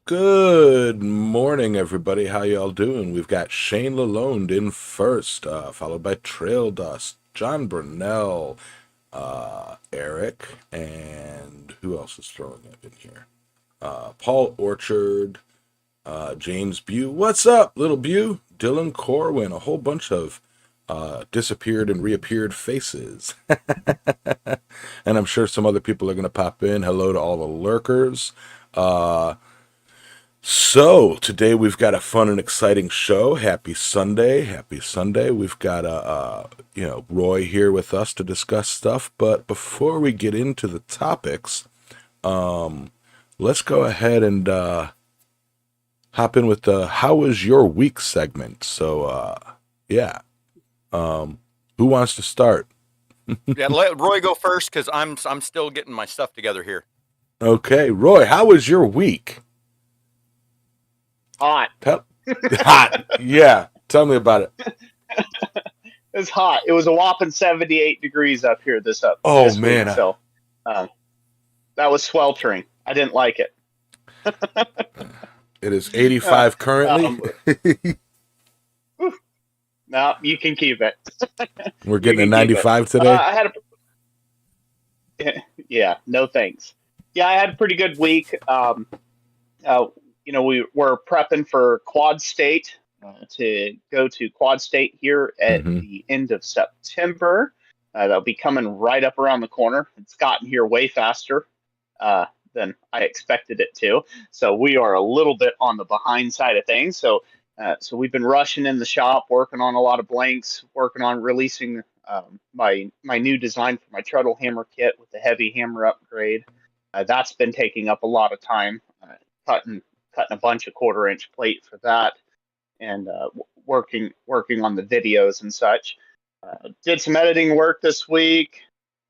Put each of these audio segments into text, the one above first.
Good morning, everybody. How y'all doing? We've got Shane Lalonde in first, followed by Trail Dust, John Burnell, Eric, and who else is throwing up in here? Paul Orchard, James Bew. What's up, little Bew? Dylan Corwin, a whole bunch of disappeared and reappeared faces. And I'm sure some other people are going to pop in. Hello to all the lurkers. Uh, So today we've got a fun and exciting show. Happy Sunday! Happy Sunday! We've got Roy here with us to discuss stuff. But before we get into the topics, let's go ahead and hop in with the "How was your week?" segment. Yeah, who wants to start? Yeah, let Roy go first because I'm still getting my stuff together here. Okay, Roy, how was your week? Hot. Tell- Hot. Yeah, tell me about it. It's hot. It was a whopping 78 degrees up here Oh this man, week, so um, that was sweltering. I didn't like it. it is Uh, 85 currently. um, no, you can keep it. We're You getting a can keep it. 95 today. I had yeah, no thanks. Yeah, I had a pretty good week. We were prepping for Quad State to go to Quad State here at Hmm. the end of September. That'll be coming right up around the corner. It's gotten here way faster uh, than I expected it to. So we are a little bit on the behind side of things. So we've been rushing in the shop, working on a lot of blanks, working on releasing my new design for my treadle hammer kit with the heavy hammer upgrade. That's been taking up a lot of time. Cutting a bunch of quarter-inch plate for that, and working on the videos and such. Did some editing work this week,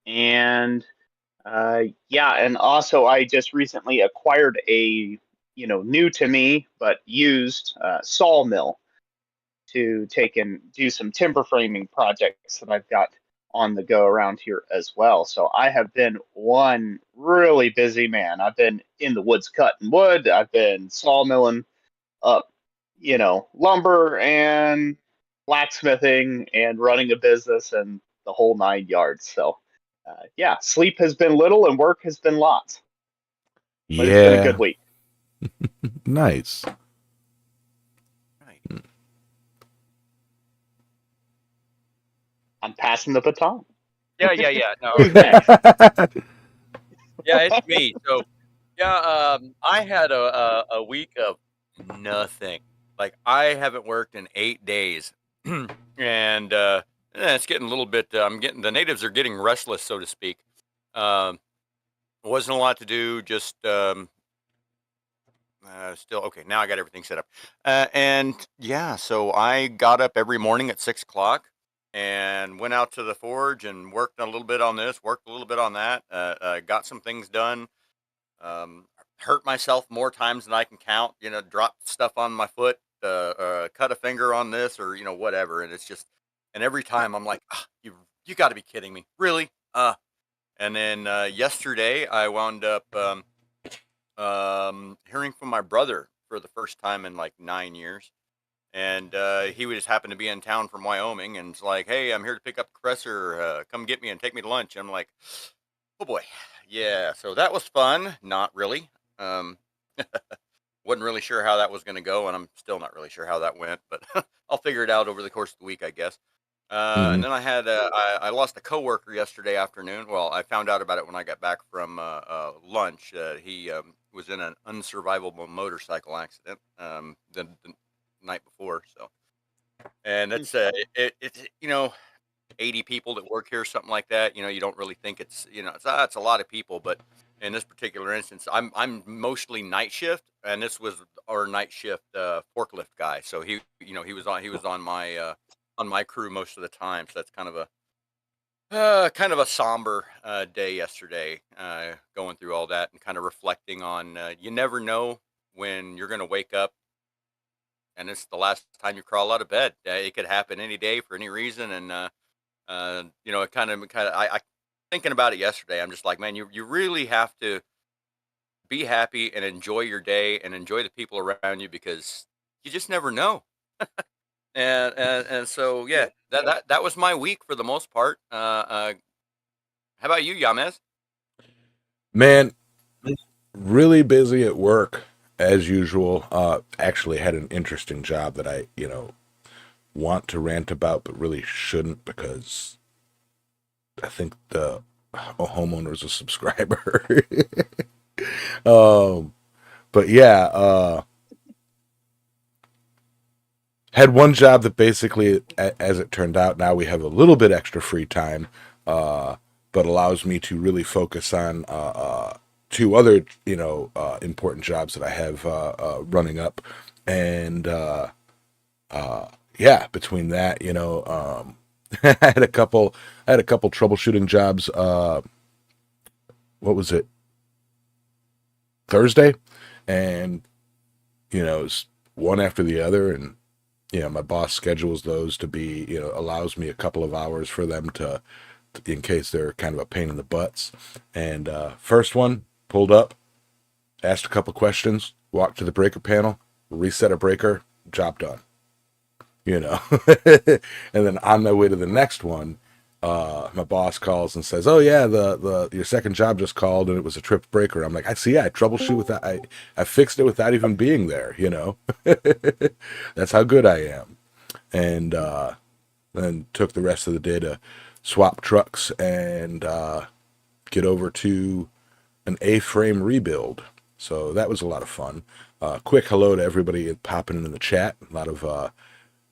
and yeah, and also I just recently acquired a new to me but used sawmill to take and do some timber framing projects that I've got on the go around here as well. So I have been one really busy man. I've been in the woods cutting wood. I've been sawmilling up, lumber and blacksmithing and running a business and the whole 9 yards. So, yeah, sleep has been little and work has been lots, but it's been a good Yeah, week. nice. Right. I'm passing the baton. Yeah. No, Who's next? yeah, it's me. So, yeah, I had a week of nothing. Like I haven't worked in 8 days, and it's getting a little bit. I'm getting the natives are getting restless, so to speak. Um, wasn't a lot to do. Just still okay. Now I got everything set up, and yeah. So I got up every morning at 6 o'clock and went out to the forge and worked a little bit on this, worked a little bit on that. Got some things done. Um, hurt myself more times than I can count. Dropped stuff on my foot, cut a finger on this, or whatever. And it's just, and every time I'm like, "Ah, you got to be kidding me, really? And then yesterday I wound up hearing from my brother for the first time in like 9 years. And he would just happen to be in town from Wyoming, and it's like, "Hey, I'm here to pick up the compressor. Come get me and take me to lunch." I'm like, "Oh boy, yeah." So that was fun. Not really. Um, wasn't really sure how that was going to go, and I'm still not really sure how that went. But I'll figure it out over the course of the week, I guess. And Hmm. then I lost a coworker yesterday afternoon. Well, I found out about it when I got back from lunch. He was in an unsurvivable motorcycle accident the night before. So, and that's it's 80 people that work here, something like that. You don't really think it's a lot of people, but in this particular instance, I'm mostly night shift, and this was our night shift forklift guy. So he was on my crew most of the time. So that's kind of a somber day yesterday, going through all that and kind of reflecting on you never know when you're going to wake up and it's the last time you crawl out of bed. It could happen any day for any reason, and it kind of I thinking about it yesterday. I'm just like, man, you really have to be happy and enjoy your day and enjoy the people around you, because you just never know. And so yeah, that was my week for the most part. How about you, Yamez? Man, really busy at work as usual. Actually had an interesting job that I, want to rant about, but really shouldn't because I think the homeowner is a subscriber. um, but yeah, had one job that basically, as it turned out, now we have a little bit extra free time, but allows me to really focus on two other, important jobs that I have running up, and yeah, between that, I had a couple troubleshooting jobs. What was it? Thursday, and it's one after the other, and my boss schedules those to be, allows me a couple of hours for them to in case they're kind of a pain in the butts. And first one, pulled up, asked a couple questions, walked to the breaker panel, reset a breaker, job done. And then on my way to the next one, my boss calls and says, "Oh yeah, the your second job just called and it was a tripped breaker." I'm like, "I see, I troubleshoot with that. I fixed it without even being there. That's how good I am." And then took the rest of the day to swap trucks and get over to an A-frame rebuild. So that was a lot of fun. Quick hello to everybody popping in the chat. A lot of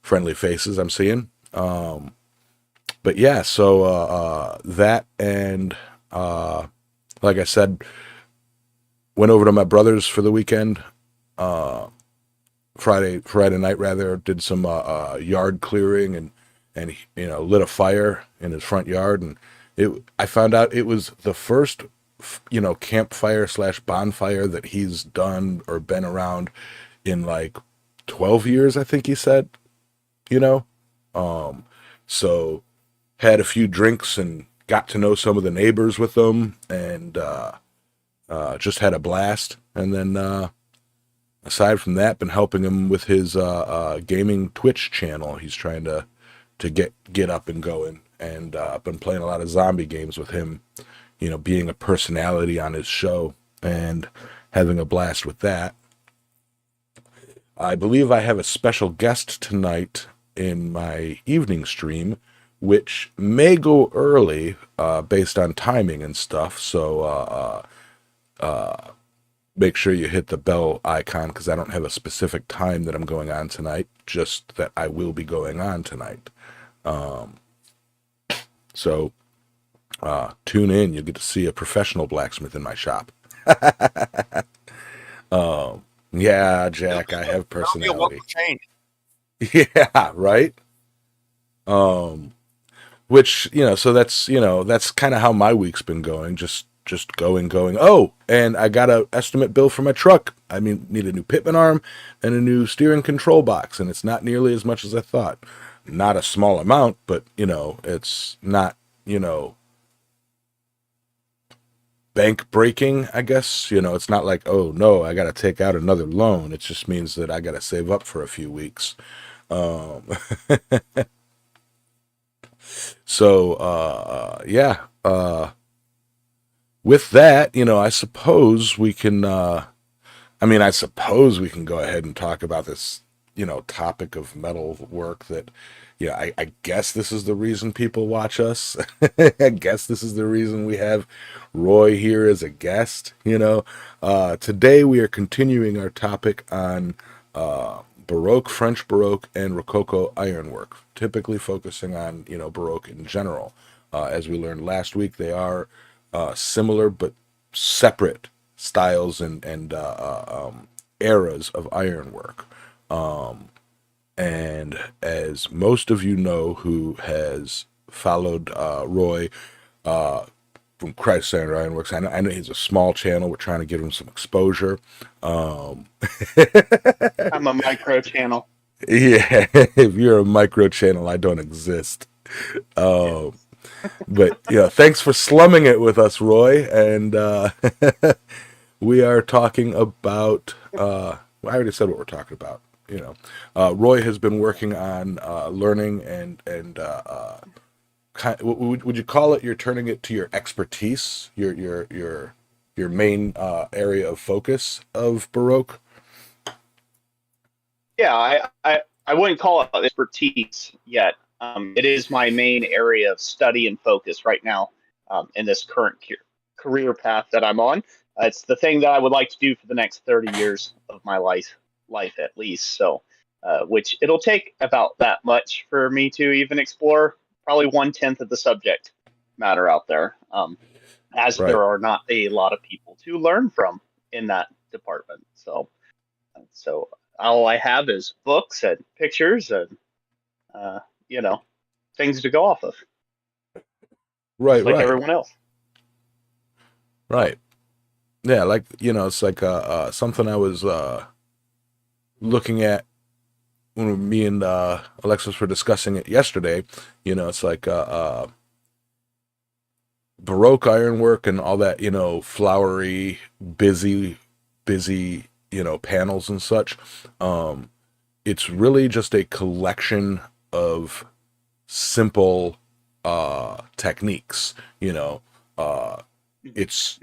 friendly faces I'm seeing. But yeah, so that, and like I said, went over to my brother's for the weekend. Friday night rather, did some yard clearing and lit a fire in his front yard, and I found out it was the first campfire / bonfire that he's done or been around in like 12 years, I think he said. So had a few drinks and got to know some of the neighbors with them, and just had a blast. And then aside from that, been helping him with his gaming Twitch channel. He's trying to get up and going, and I've been playing a lot of zombie games with him, being a personality on his show and having a blast with that. I believe I have a special guest tonight in my evening stream, which may go early based on timing and stuff. So make sure you hit the bell icon, because I don't have a specific time that I'm going on tonight, just that I will be going on tonight. So tune in. You'll get to see a professional blacksmith in my shop. Yeah, Jack, I have personality. Yeah, right. Which, so that's kind of how my week's been going. Just going. Oh, and I got an estimate bill for my truck. I need a new pitman arm and a new steering control box, and it's not nearly as much as I thought. Not a small amount, but it's not, bank breaking, I guess. It's not like, oh no, I got to take out another loan. It just means that I got to save up for a few weeks. So yeah, with that, I suppose we can go ahead and talk about this topic of metal work that I guess this is the reason people watch us. I guess this is the reason we have Roy here as a guest. Today we are continuing our topic on Baroque, French Baroque, and Rococo ironwork, typically focusing on Baroque in general. As we learned last week, they are similar but separate styles and eras of ironwork. And as most of you know who has followed Roy from Christ Center Ironworks, I know he's a small channel. We're trying to give him some exposure. I'm a micro channel. Yeah, if you're a micro channel, I don't exist. But thanks for slumming it with us, Roy. And We are talking about. I already said what we're talking about. Roy has been working on learning and would you call it? You're turning it to your expertise, your main area of focus of Baroque. Yeah, I wouldn't call it expertise yet. It is my main area of study and focus right now in this current career path that I'm on. It's the thing that I would like to do for the next 30 years of my life at least. So, which it'll take about that much for me to even explore probably 1/10 of the subject matter out there, as Right. there are not a lot of people to learn from in that department. So all I have is books and pictures and uh, you know things to go off of, just Right. like Right. everyone else. Right. Yeah. Like it's like something I was looking at when me and Alexis were discussing it yesterday. It's like Baroque ironwork and all that, flowery, busy, panels and such. It's really just a collection of simple techniques. It's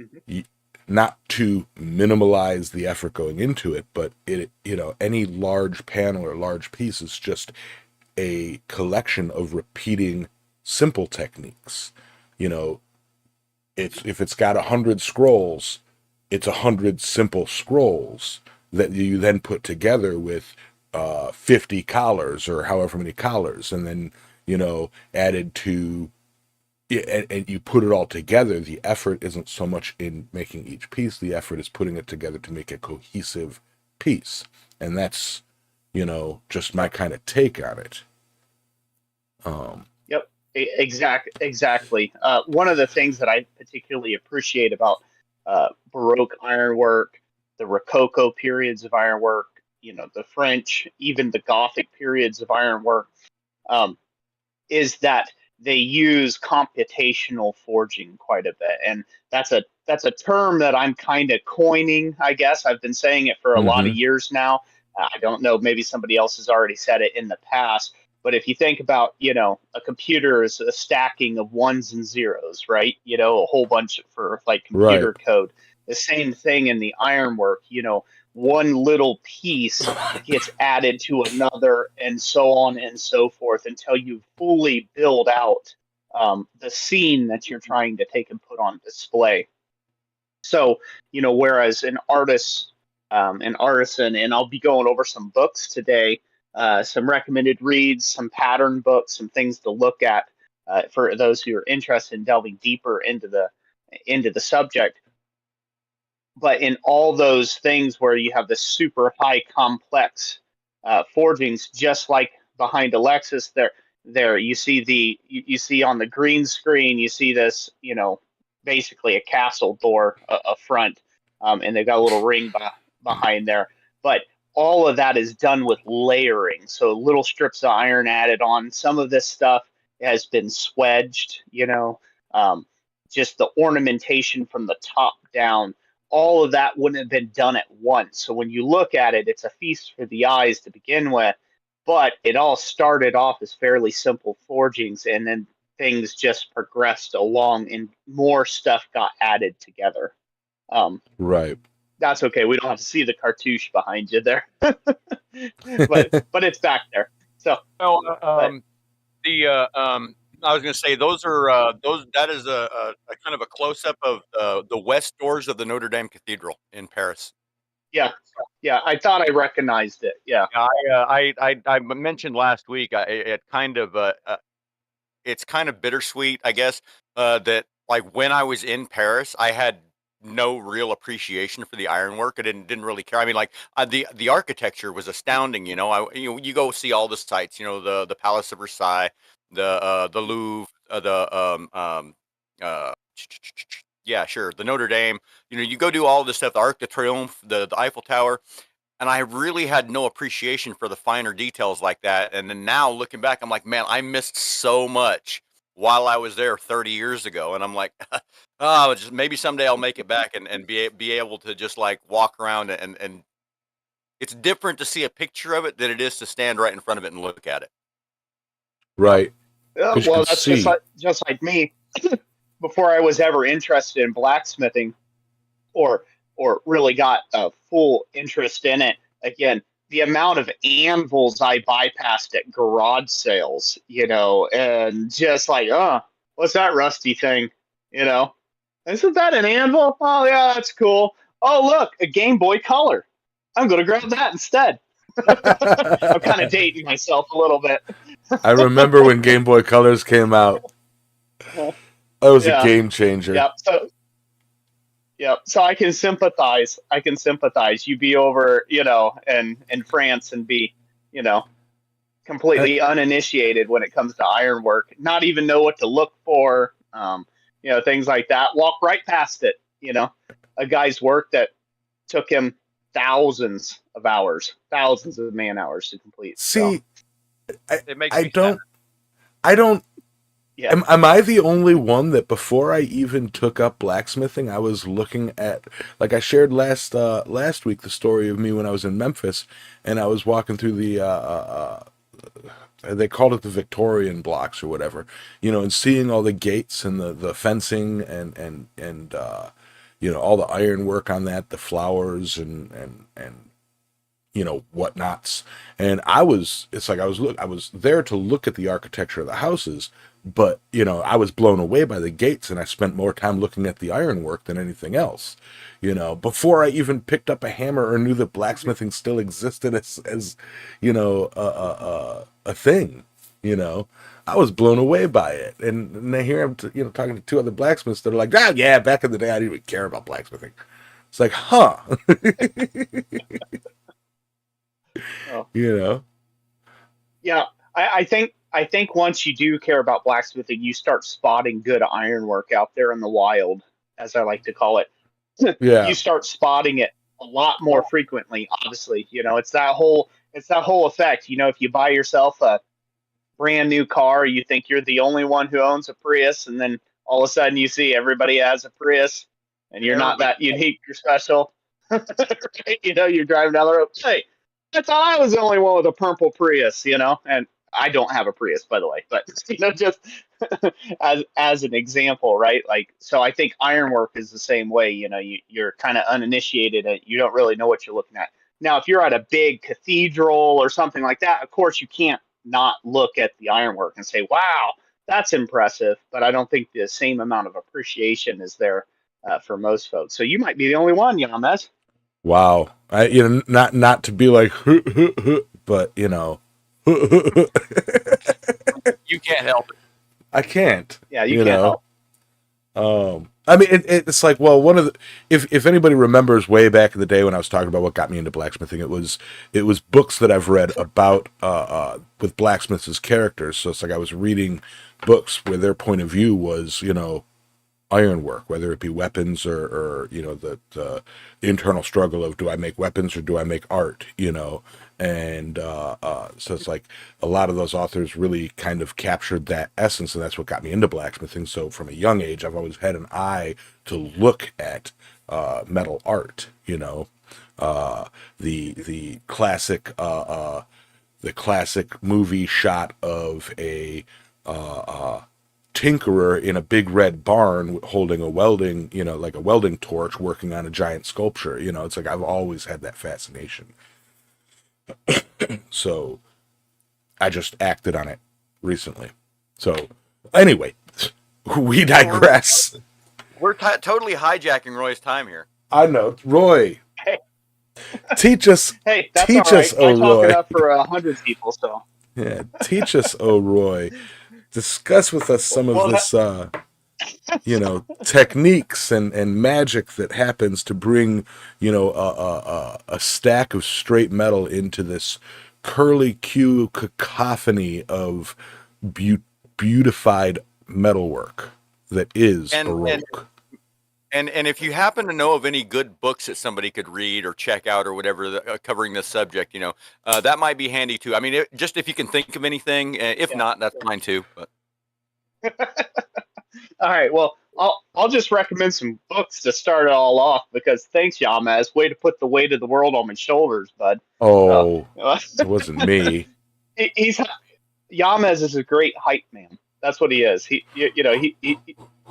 not to minimalize the effort going into it, but any large panel or large piece is just a collection of repeating simple techniques. If it's got 100 scrolls, it's 100 simple scrolls that you then put together with 50 collars or however many collars, and then added to, and you put it all together. The effort isn't so much in making each piece; the effort is putting it together to make a cohesive piece, and that's just my kind of take on it. Yep, exactly. One of the things that I particularly appreciate about Baroque ironwork, the Rococo periods of ironwork, the French, even the Gothic periods of ironwork, um, is that they use computational forging quite a bit, and that's a term that I'm kind of coining. I guess I've been saying it for a lot of Mm-hmm. years now. I don't know, maybe somebody else has already said it in the past, but if you think about, a computer is a stacking of ones and zeros, right? A whole bunch for like Right. computer code. The same thing in the ironwork, one little piece gets added to another, and so on and so forth until you fully build out the scene that you're trying to take and put on display. So, whereas an artisan, and I'll be going over some books today, some recommended reads, some pattern books, some things to look at for those who are interested in delving deeper into the subject. But in all those things where you have the super high complex forgings, just like behind Alexis, there you see you see on the green screen, you see this, basically a castle door up front, and they've got a little ring behind there. But all of that is done with layering, so little strips of iron added on. Some of this stuff has been swedged, um, just the ornamentation from the top down, all of that wouldn't have been done at once. So when you look at it, it's a feast for the eyes to begin with, but it all started off as fairly simple forgings, and then things just progressed along and more stuff got added together. Um, Right. that's okay. We don't have to see the cartouche behind you there, but it's back there. So, Well, but the I was going to say those that is a kind of a close up of the west doors of the Notre Dame Cathedral in Paris. yeah, yeah, I thought I recognized it. Yeah, I mentioned last week. It's kind of bittersweet, I guess. That like when I was in Paris, I had no real appreciation for the ironwork. I didn't really care. I mean, like the architecture was astounding. You go see all the sites. The Palace of Versailles, the Louvre, uh, yeah, sure, the Notre Dame. You go do all this stuff, the Arc de Triomphe, the Eiffel Tower, and I really had no appreciation for the finer details like that. And then now looking back, I'm like, man, I missed so much while I was there 30 years ago. And I'm like, Oh, just maybe someday I'll make it back and be able to just like walk around and it's different to see a picture of it than it is to stand right in front of it and look at it. Yep. Right. Because you can Well, that's just see. like me. Before I was ever interested in blacksmithing, or really got a full interest in it again, the amount of anvils I bypassed at garage sales, and just like, what's that rusty thing, you know? Isn't that an anvil? Oh yeah, that's cool. Oh look, a Game Boy Color. I'm gonna grab that instead. I'm kind of dating myself a little bit. I remember when Game Boy Colors came out. That was a Yeah, game changer. yeah. So I can sympathize. I can sympathize. You be over, in France and be, you know, Uh, completely uninitiated when it comes to ironwork, not even know what to look for, things like that. Walk right past it. A guy's work that took him thousands of man hours to complete. So See, I, It makes I me sad. don't, I don't. yeah, Am I the only one that before I even took up blacksmithing, I was looking at, like I shared last week, the story of me when I was in Memphis, and I was walking through the they called it the Victorian blocks or whatever, and seeing all the gates and the fencing and all the ironwork on that, the flowers and whatnots. And I was there to look at the architecture of the houses, but I was blown away by the gates, and I spent more time looking at the ironwork than anything else. Before I even picked up a hammer or knew that blacksmithing still existed as a thing. I was blown away by it, and then here I'm talking to two other blacksmiths that are like, yeah, back in the day I didn't even care about blacksmithing. It's like, huh. oh, you know yeah. I think once you do care about blacksmithing, you start spotting good ironwork out there in the wild, as I like to call it. You Yeah. start spotting it a lot more frequently. Obviously, it's that whole effect. If you buy yourself a brand new car, you think you're the only one who owns a Prius, and then all of a sudden you see everybody has a Prius, and you're not Everybody, that unique. You're special. Right? You're driving down the road. Hey, I thought I was the only one with a purple Prius. And I don't have a Prius, by the way, but just as an example, right? Like, so I think ironwork is the same way. You're kind of uninitiated, and you don't really know what you're looking at. Now, if you're at a big cathedral or something like that, of course you can't not look at the ironwork and say, "Wow, that's impressive." But I don't think the same amount of appreciation is there for most folks. So you might be the only one, Yamez. Wow. Not to be like, but you can't help it. I can't. Yeah, you You can't know. help. I mean, it's like, well, one of the if anybody remembers way back in the day when I was talking about what got me into blacksmithing, it was books that I've read about with blacksmiths as characters. So it's like I was reading books where their point of view was, ironwork, whether it be weapons or the internal struggle of, do I make weapons or do I make art, and so it's like a lot of those authors really kind of captured that essence, and that's what got me into blacksmithing. So from a young age, I've always had an eye to look at metal art, the classic movie shot of a tinkerer in a big red barn holding a welding, like a welding torch, working on a giant sculpture. It's like I've always had that fascination. So I just acted on it recently. So anyway, we digress. We're totally hijacking Roy's time here. I know. Roy, Hey, teach us, hey, that's all teach right. us, I oh talk Roy. enough for 100 people. So, Yeah, teach us, oh Roy. Discuss with us some of well, this techniques and magic that happens to bring, a stack of straight metal into this curly Q cacophony of beautified metalwork that is And and Baroque. and if you happen to know of any good books that somebody could read or check out or whatever covering this subject, that might be handy too. I mean, just if you can think of anything. If yeah. not, that's fine too. But All right. Well, I'll just recommend some books to start it all off because thanks, Yamaz. Way to put the weight of the world on my shoulders, bud. So, Oh, it wasn't me. he's Yamaz is a great hype man. That's what he is. You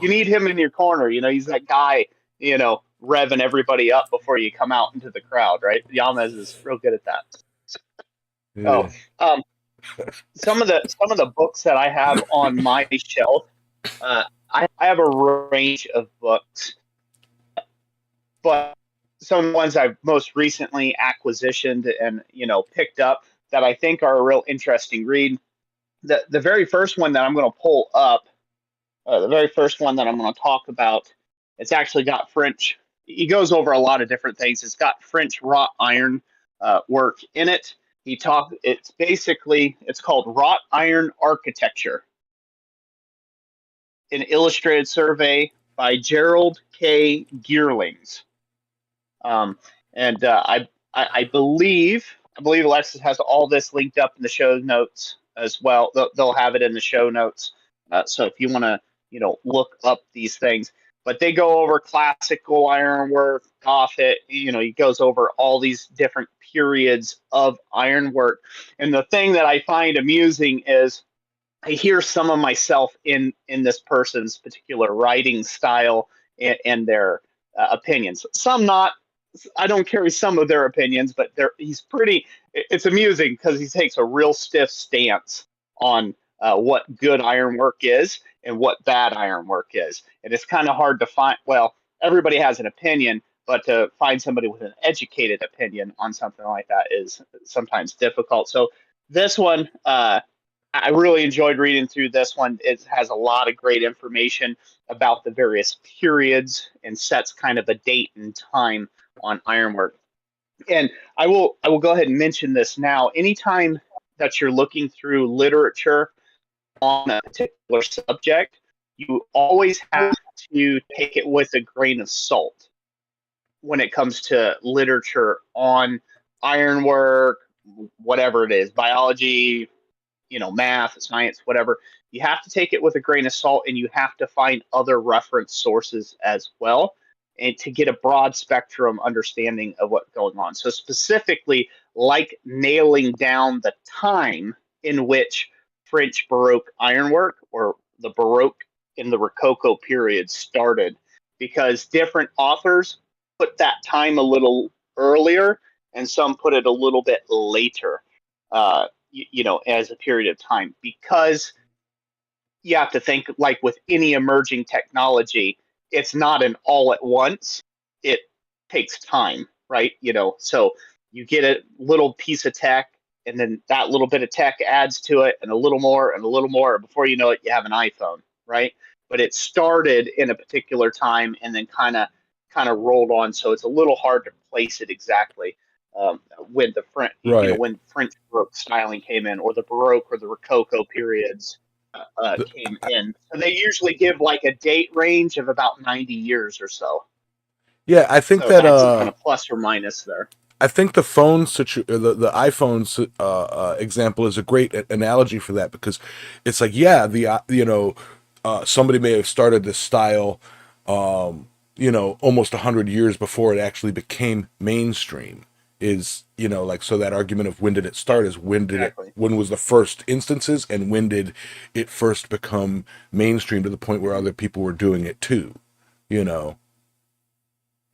need him in your corner. He's that guy. Revving everybody up before you come out into the crowd, right? Yamaz is real good at that. Oh, Yeah. um, some of the books that I have on my shelf, I have a range of books, but some ones I've most recently acquisitioned and picked up that I think are a real interesting read. The very first one that I'm going to pull up, the very first one that I'm going to talk about, it's actually got French. He goes over a lot of different things. It's got French wrought iron work in it. It's called Wrought Iron Architecture, an illustrated survey by Gerald K. Geerlings. And I believe Alexis has all this linked up in the show notes as well. They'll have it in the show notes. So if you want to, look up these things, but they go over classical ironwork, Gothic. He goes over all these different periods of ironwork. And the thing that I find amusing is I hear some of myself in this person's particular writing style and their opinions. Some not. I don't carry some of their opinions, but he's pretty. It's amusing because he takes a real stiff stance on what good ironwork is and what bad ironwork is, and it's kind of hard to find. Well, everybody has an opinion, but to find somebody with an educated opinion on something like that is sometimes difficult. So this one, I really enjoyed reading through this one. It has a lot of great information about the various periods and sets kind of a date and time on ironwork. And I will go ahead and mention this now. Anytime that you're looking through literature on a particular subject, you always have to take it with a grain of salt when it comes to literature on ironwork, whatever it is, biology, math, science, whatever. You have to take it with a grain of salt, and you have to find other reference sources as well, and to get a broad spectrum understanding of what's going on. So specifically, like nailing down the time in which French Baroque ironwork or the Baroque in the Rococo period started, because different authors put that time a little earlier and some put it a little bit later. As a period of time, because you have to think, like with any emerging technology, it's not an all at once. It takes time, right? So you get a little piece of tech, and then that little bit of tech adds to it, and a little more, and a little more. Before you know it, you have an iPhone, right? But it started in a particular time, and then kind of rolled on. So it's a little hard to place it exactly. When the French, Right. when French Baroque styling came in, or the Baroque or the Rococo periods came in. So they usually give like a date range of about 90 years or so. Yeah, I think So that that's a kind of plus or minus there. I think the the iPhone example is a great analogy for that, because it's like, yeah, somebody may have started this style almost 100 years before it actually became mainstream. Is like, so that argument of when did it start is Exactly. when was the first instances, and when did it first become mainstream to the point where other people were doing it too,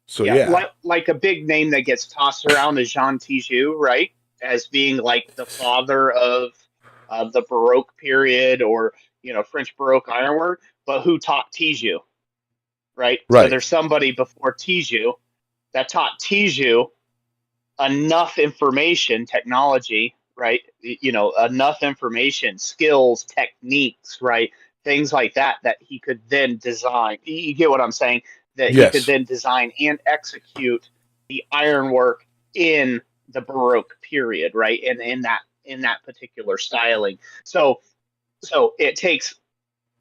so yeah. Like a big name that gets tossed around is Jean Tijoux, right? As being like the father of the Baroque period, or French Baroque ironwork. But who taught Tijoux, right? So Right. there's somebody before Tijoux that taught Tijoux enough information, technology, right? Enough information, skills, techniques, right? Things like that he could then design. You get what I'm saying? That he could Yes. then design and execute the ironwork in the Baroque period, right? And in that particular styling. So it takes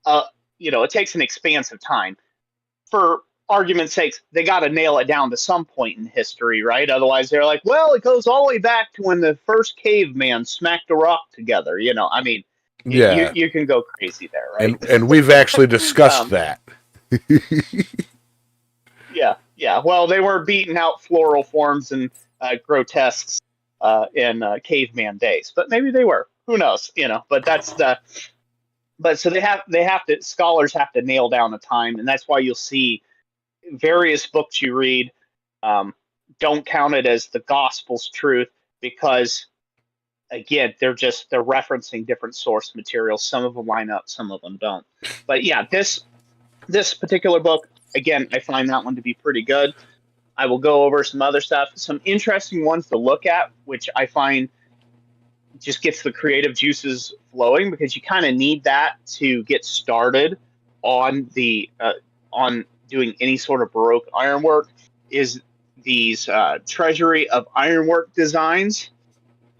it takes an expansive time. For argument's sake, they got to nail it down to some point in history, right? Otherwise, they're like, well, it goes all the way back to when the first caveman smacked a rock together. I mean, Yeah. you can go crazy there, right? And we've actually discussed Um, that. Yeah. Well, they were beating out floral forms and grotesques in caveman days, but maybe they were. Who knows? But that's the. But so they have to scholars have to nail down the time, and that's why you'll see various books you read um, don't count it as the gospel's truth because again they're referencing different source materials. Some of them line up, some of them don't. But yeah, this particular book, again, I find that one to be pretty good. I will go over some other stuff, some interesting ones to look at, which I find just gets the creative juices flowing because you kind of need that to get started on the on doing any sort of Baroque ironwork. Is these Treasury of Ironwork designs.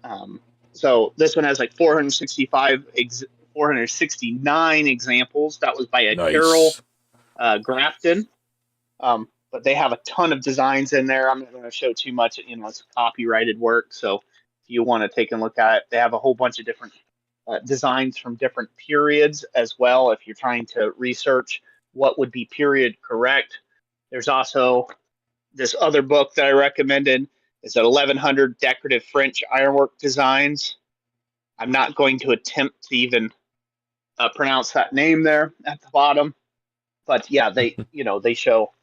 Um, so this one has like 469 examples. That was by a Carol Nice. Grafton. But they have a ton of designs in there. I'm not going to show too much. It's copyrighted work. So if you want to take a look at it, they have a whole bunch of different designs from different periods as well. If you're trying to research what would be period correct, there's also this other book that I recommended. It's at 1100 decorative French ironwork designs. I'm not going to attempt to even pronounce that name there at the bottom, but yeah, they show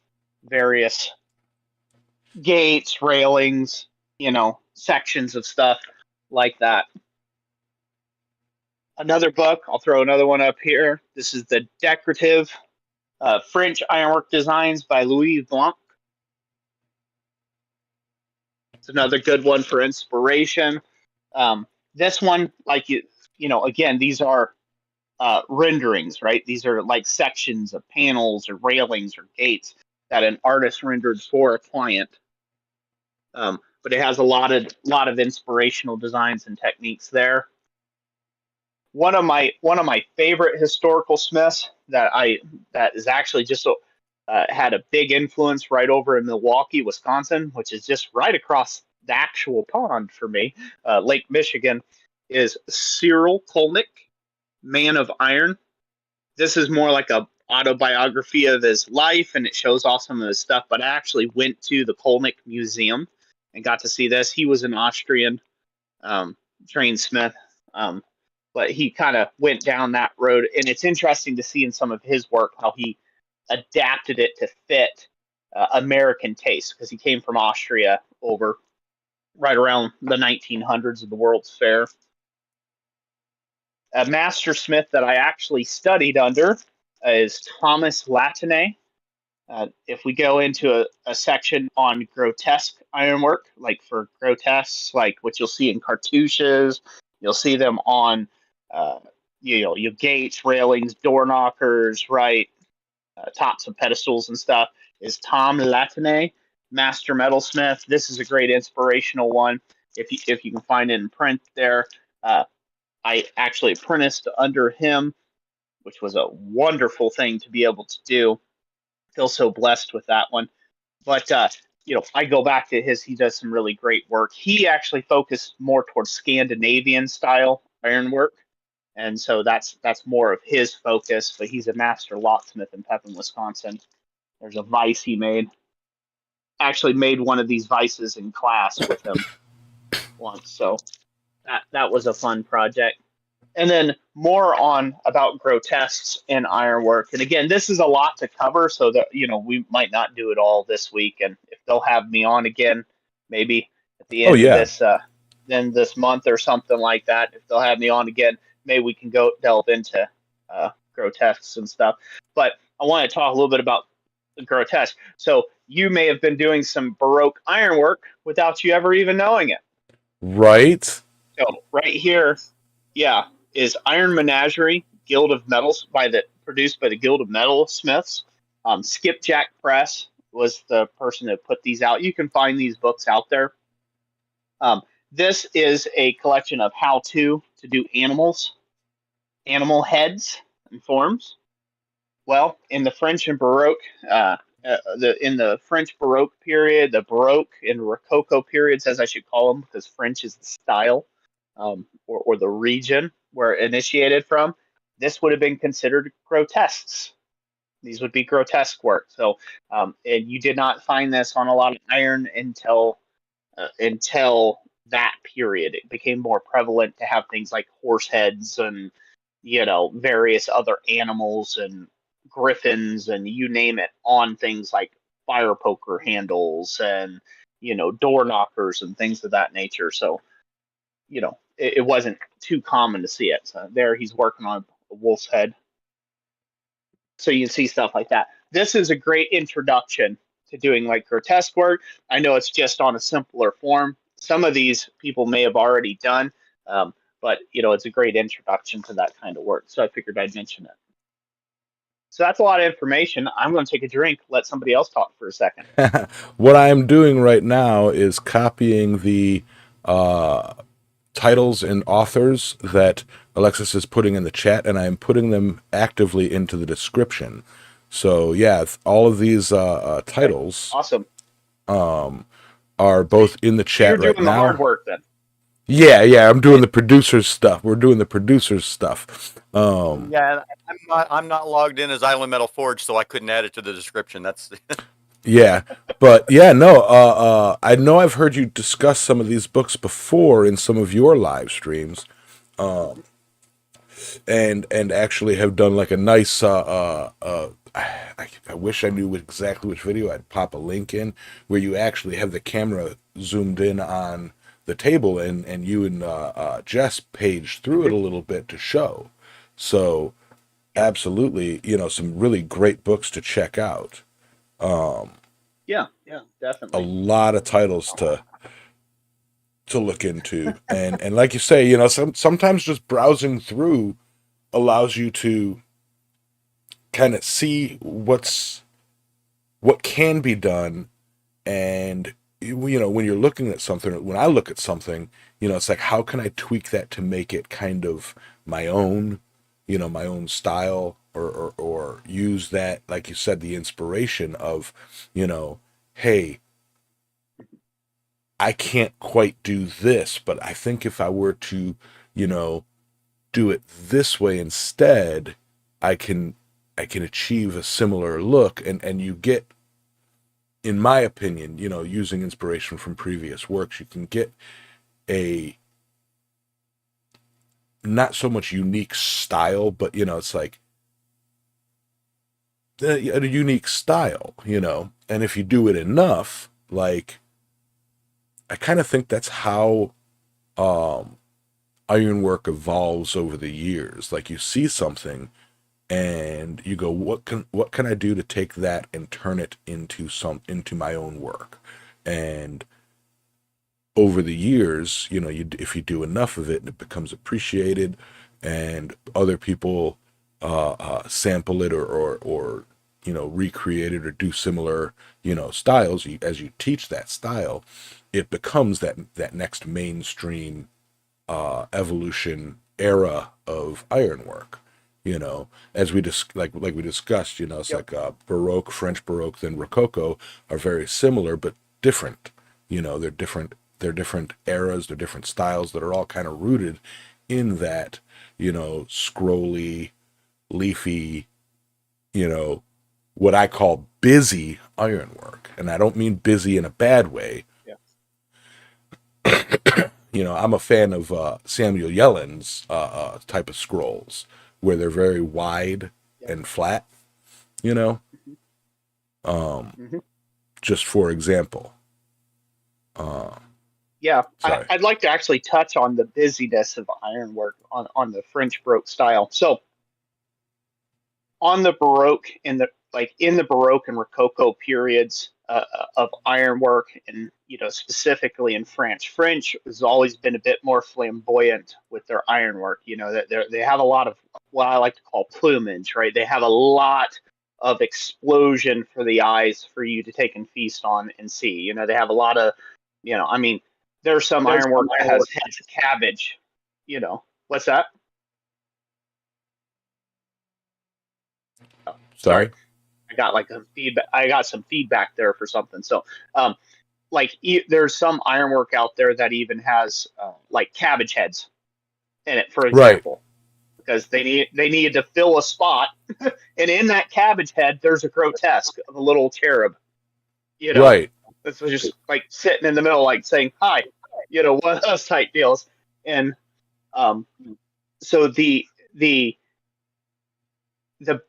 various gates, railings, sections of stuff like that. Another book, I'll throw another one up here. This is the Decorative French Ironwork Designs by Louis Blanc. It's another good one for inspiration. This one, like again, these are renderings, right? These are like sections of panels or railings or gates that an artist rendered for a client. But it has a lot of inspirational designs and techniques there. One of my favorite historical smiths that is actually just had a big influence right over in Milwaukee, Wisconsin, which is just right across the actual pond for me, Lake Michigan, is Cyril Colnik, Man of Iron. This is more like a autobiography of his life, and it shows off some of his stuff. But I actually went to the Colnik Museum and got to see this. He was an Austrian trained smith, but he kind of went down that road, and it's interesting to see in some of his work how he adapted it to fit American taste because he came from Austria over right around the 1900s of the World's Fair. A master smith that I actually studied under is Thomas Latane. If we go into a section on grotesque ironwork, like for grotesques, like what you'll see in cartouches, you'll see them on, your gates, railings, door knockers, right, tops of pedestals and stuff, is Tom Latane, master metalsmith. This is a great inspirational one. If you can find it in print there. I actually apprenticed under him, which was a wonderful thing to be able to do. Feel so blessed with that one. But I go back to he does some really great work. He actually focused more towards Scandinavian style ironwork, and so that's more of his focus. But he's a master locksmith in Pepin, Wisconsin. There's a vise he made. Actually made one of these vices in class with him once, so that was a fun project. And then more on about grotesques and ironwork. And again, this is a lot to cover, so that we might not do it all this week. And if they'll have me on again, maybe at the Oh end of yeah. this month or something like that, if they'll have me on again, maybe we can go delve into grotesques and stuff. But I want to talk a little bit about the grotesque. So you may have been doing some Baroque ironwork without you ever even knowing it. Right. So right here, yeah, is Iron Menagerie, Guild of Metals, produced by the Guild of Metalsmiths. Skipjack Press was the person that put these out. You can find these books out there. This is a collection of how-to do animal heads and forms. Well, in the French and Baroque, in the French Baroque period, the Baroque and Rococo periods, as I should call them, because French is the style or the region where it initiated from, this would have been considered grotesques. These would be grotesque work. So, and you did not find this on a lot of iron until that period. It became more prevalent to have things like horse heads and various other animals and griffins and you name it on things like fire poker handles and door knockers and things of that nature. So it wasn't too common to see it. So there he's working on a wolf's head. So you can see stuff like that. This is a great introduction to doing like grotesque work. I know it's just on a simpler form. Some of these people may have already done, but it's a great introduction to that kind of work. So I figured I'd mention it. So that's a lot of information. I'm going to take a drink, let somebody else talk for a second. What I'm doing right now is copying the titles and authors that Alexis is putting in the chat, and I'm putting them actively into the description. So yeah, all of these titles Awesome. Are both in the chat You're right doing now. the hard work then. Yeah, I'm doing the producer's stuff. We're doing the producer's stuff. Yeah, I'm not logged in as Island Metal Forge, so I couldn't add it to the description. That's Yeah, but yeah, no. I know I've heard you discuss some of these books before in some of your live streams, and actually have done like a nice. I wish I knew exactly which video. I'd pop a link in where you actually have the camera zoomed in on the table, and you and Jess paged through it a little bit to show. So, absolutely, some really great books to check out. Yeah, definitely. A lot of titles to look into, and like you say, sometimes just browsing through allows you to kind of see what can be done, and when you're looking at something, when I look at something, it's like, how can I tweak that to make it kind of my own, my own style, or use that, like you said, the inspiration of, hey, I can't quite do this, but I think if I were to, do it this way instead, I can achieve a similar look, and you get, in my opinion, using inspiration from previous works, you can get a not so much unique style, but it's like a unique style, and if you do it enough, like, I kind of think that's how ironwork evolves over the years. Like, you see something and you go, what can I do to take that and turn it into my own work? And over the years, if you do enough of it, and it becomes appreciated, and other people sample it or recreate it or do similar styles, as you teach that style, it becomes that next mainstream evolution era of ironwork. As we like we discussed, it's Yep. like Baroque, French Baroque, then Rococo are very similar but different. They're different. They're different eras. They're different styles that are all kind of rooted in that, scrolly, leafy, what I call busy ironwork, and I don't mean busy in a bad way. Yeah. I'm a fan of Samuel Yellin's type of scrolls, where they're very wide and flat, Mm-hmm. just for example. Yeah, Sorry. I'd like to actually touch on the busyness of ironwork on the French Baroque style. So on the Baroque, in the Baroque and Rococo periods of ironwork, and specifically in French has always been a bit more flamboyant with their ironwork. That they have a lot of what I like to call plumage, right? They have a lot of explosion for the eyes for you to take and feast on and see. They have a lot of, I mean, there's some ironwork that has heads of cabbage. What's that? Oh, sorry. I got like some feedback. I got some feedback there for something. So, there's some ironwork out there that even has like cabbage heads in it, for Right. example. because they needed to fill a spot, and in that cabbage head, there's a grotesque of a little cherub. Right. This was just like sitting in the middle, like saying hi, one of those type deals. And um, so the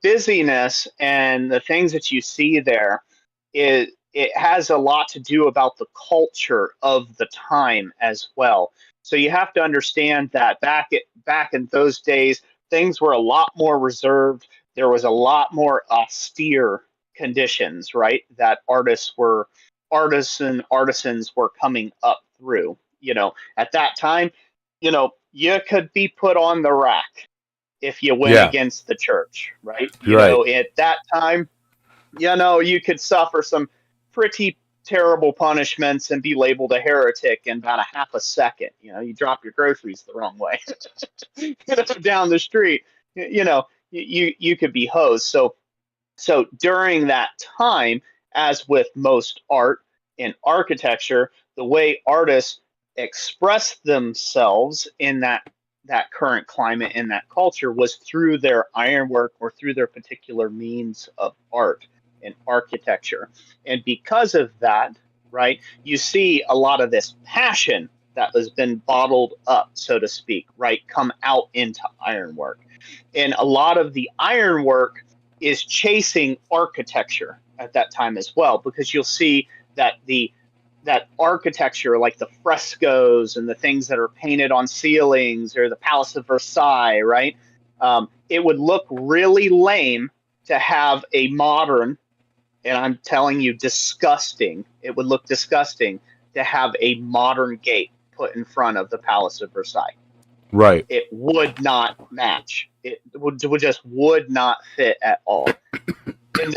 busyness and the things that you see there, it has a lot to do about the culture of the time as well. So you have to understand that back in those days, things were a lot more reserved. There was a lot more austere conditions, right? That artisans were coming up through. At that time, you could be put on the rack if you went Yeah. against the church, right? Right. At that time, you could suffer some pretty terrible punishments and be labeled a heretic in about a half a second. You drop your groceries the wrong way down the street, you could be hosed. So during that time, as with most art and architecture, the way artists express themselves in that current climate and that culture was through their ironwork or through their particular means of art and architecture. And because of that, right, you see a lot of this passion that has been bottled up, so to speak, right, come out into ironwork. And a lot of the ironwork is chasing architecture at that time as well, because you'll see that that architecture, like the frescoes and the things that are painted on ceilings or the Palace of Versailles, right? It would look really lame to have a modern, and I'm telling you, disgusting. It would look disgusting to have a modern gate put in front of the Palace of Versailles. Right. It would not match. It just would not fit at all. In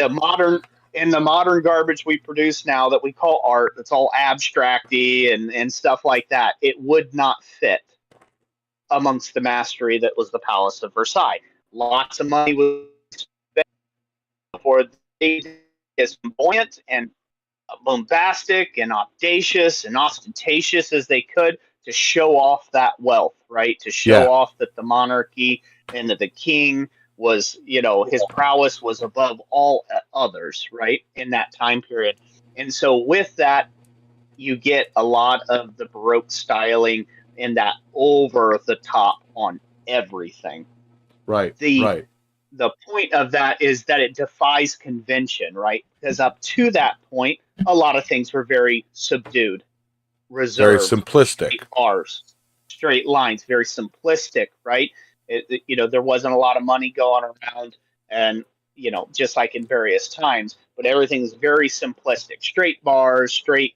the modern garbage we produce now that we call art, it's all abstracty and stuff like that. It would not fit amongst the mastery that was the Palace of Versailles. Lots of money was spent for as flamboyant and bombastic and audacious and ostentatious as they could to show off that wealth, right? To show Yeah. off that the monarchy and that the king was, his prowess was above all others, right? In that time period. And so with that, you get a lot of the Baroque styling and that over the top on everything. Right. The Right. the point of that is that it defies convention, right? Because up to that point, a lot of things were very subdued, Very reserved, simplistic. straight bars, straight lines, very simplistic, right? There wasn't a lot of money going around, and just like in various times, but everything's very simplistic, straight bars, straight,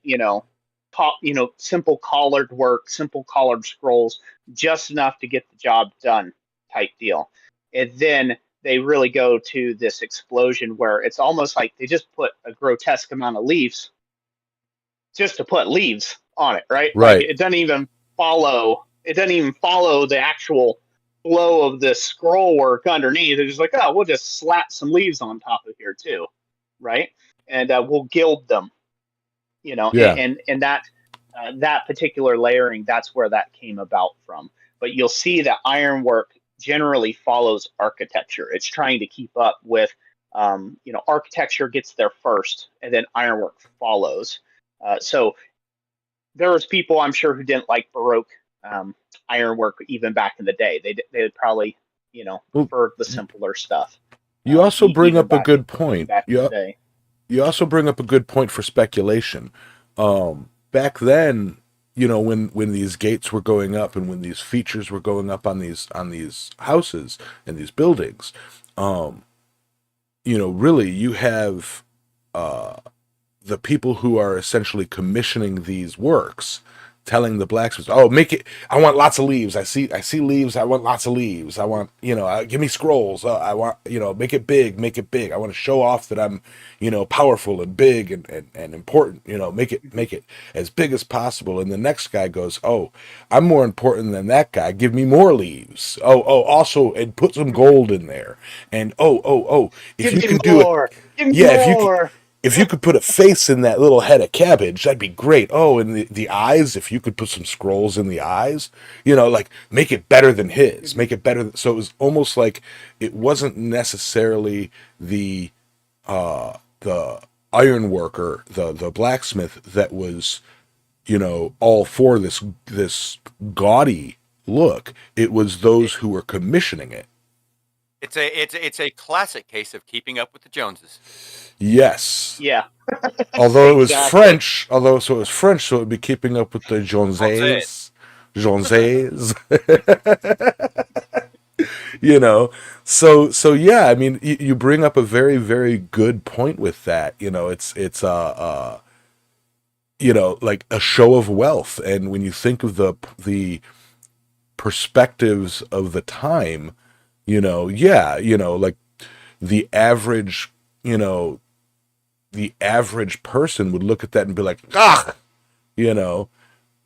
simple collared work, simple collared scrolls, just enough to get the job done, type deal. And then they really go to this explosion where it's almost like they just put a grotesque amount of leaves just to put leaves on it, right? Like Right. it doesn't even follow the actual flow of the scroll work underneath. It's just like, oh, we'll just slap some leaves on top of here too, right? And we'll gild them, Yeah. and that particular layering, that's where that came about from. But you'll see that ironwork generally follows architecture. It's trying to keep up with, architecture gets there first, and then ironwork follows. So there was people, I'm sure, who didn't like Baroque ironwork even back in the day. They would probably, Well, prefer the simpler stuff. you also bring Even up a good point. back in the day. You also bring up a good point for speculation. Back then, when these gates were going up and when these features were going up on these houses and these buildings, really you have the people who are essentially commissioning these works telling the blacksmiths, oh, make it, I want lots of leaves. I see leaves. I want lots of leaves. I want, give me scrolls. I want, make it big. I want to show off that I'm, powerful and big and important, make it as big as possible. And the next guy goes, oh, I'm more important than that guy. Give me more leaves. Oh, also, and put some gold in there. And, if Give you me can do it. more. Give me Yeah, if you can, more. if you could put a face in that little head of cabbage, that'd be great. Oh, and the eyes, if you could put some scrolls in the eyes, like make it better than his, make it better. So it was almost like it wasn't necessarily the iron worker, the blacksmith that was, all for this gaudy look. It was those who were commissioning it. It's a classic case of keeping up with the Joneses. Yes. Yeah. Although it was French, so it would be keeping up with the Joneses. Joneses. So yeah, I mean, you bring up a very, very good point with that. It's like a show of wealth, and when you think of the perspectives of the time, like the average, the average person would look at that and be like, ah,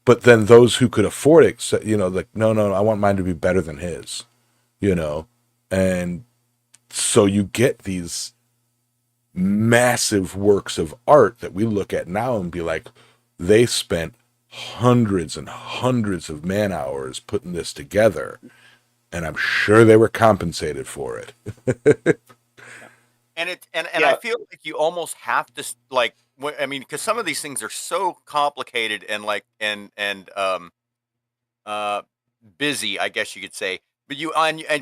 but then those who could afford it, like, no, I want mine to be better than his, and so you get these massive works of art that we look at now and be like, they spent hundreds and hundreds of man hours putting this together, and I'm sure they were compensated for it. And I feel like you almost have to, like, I mean, because some of these things are so complicated and like and busy, I guess you could say. But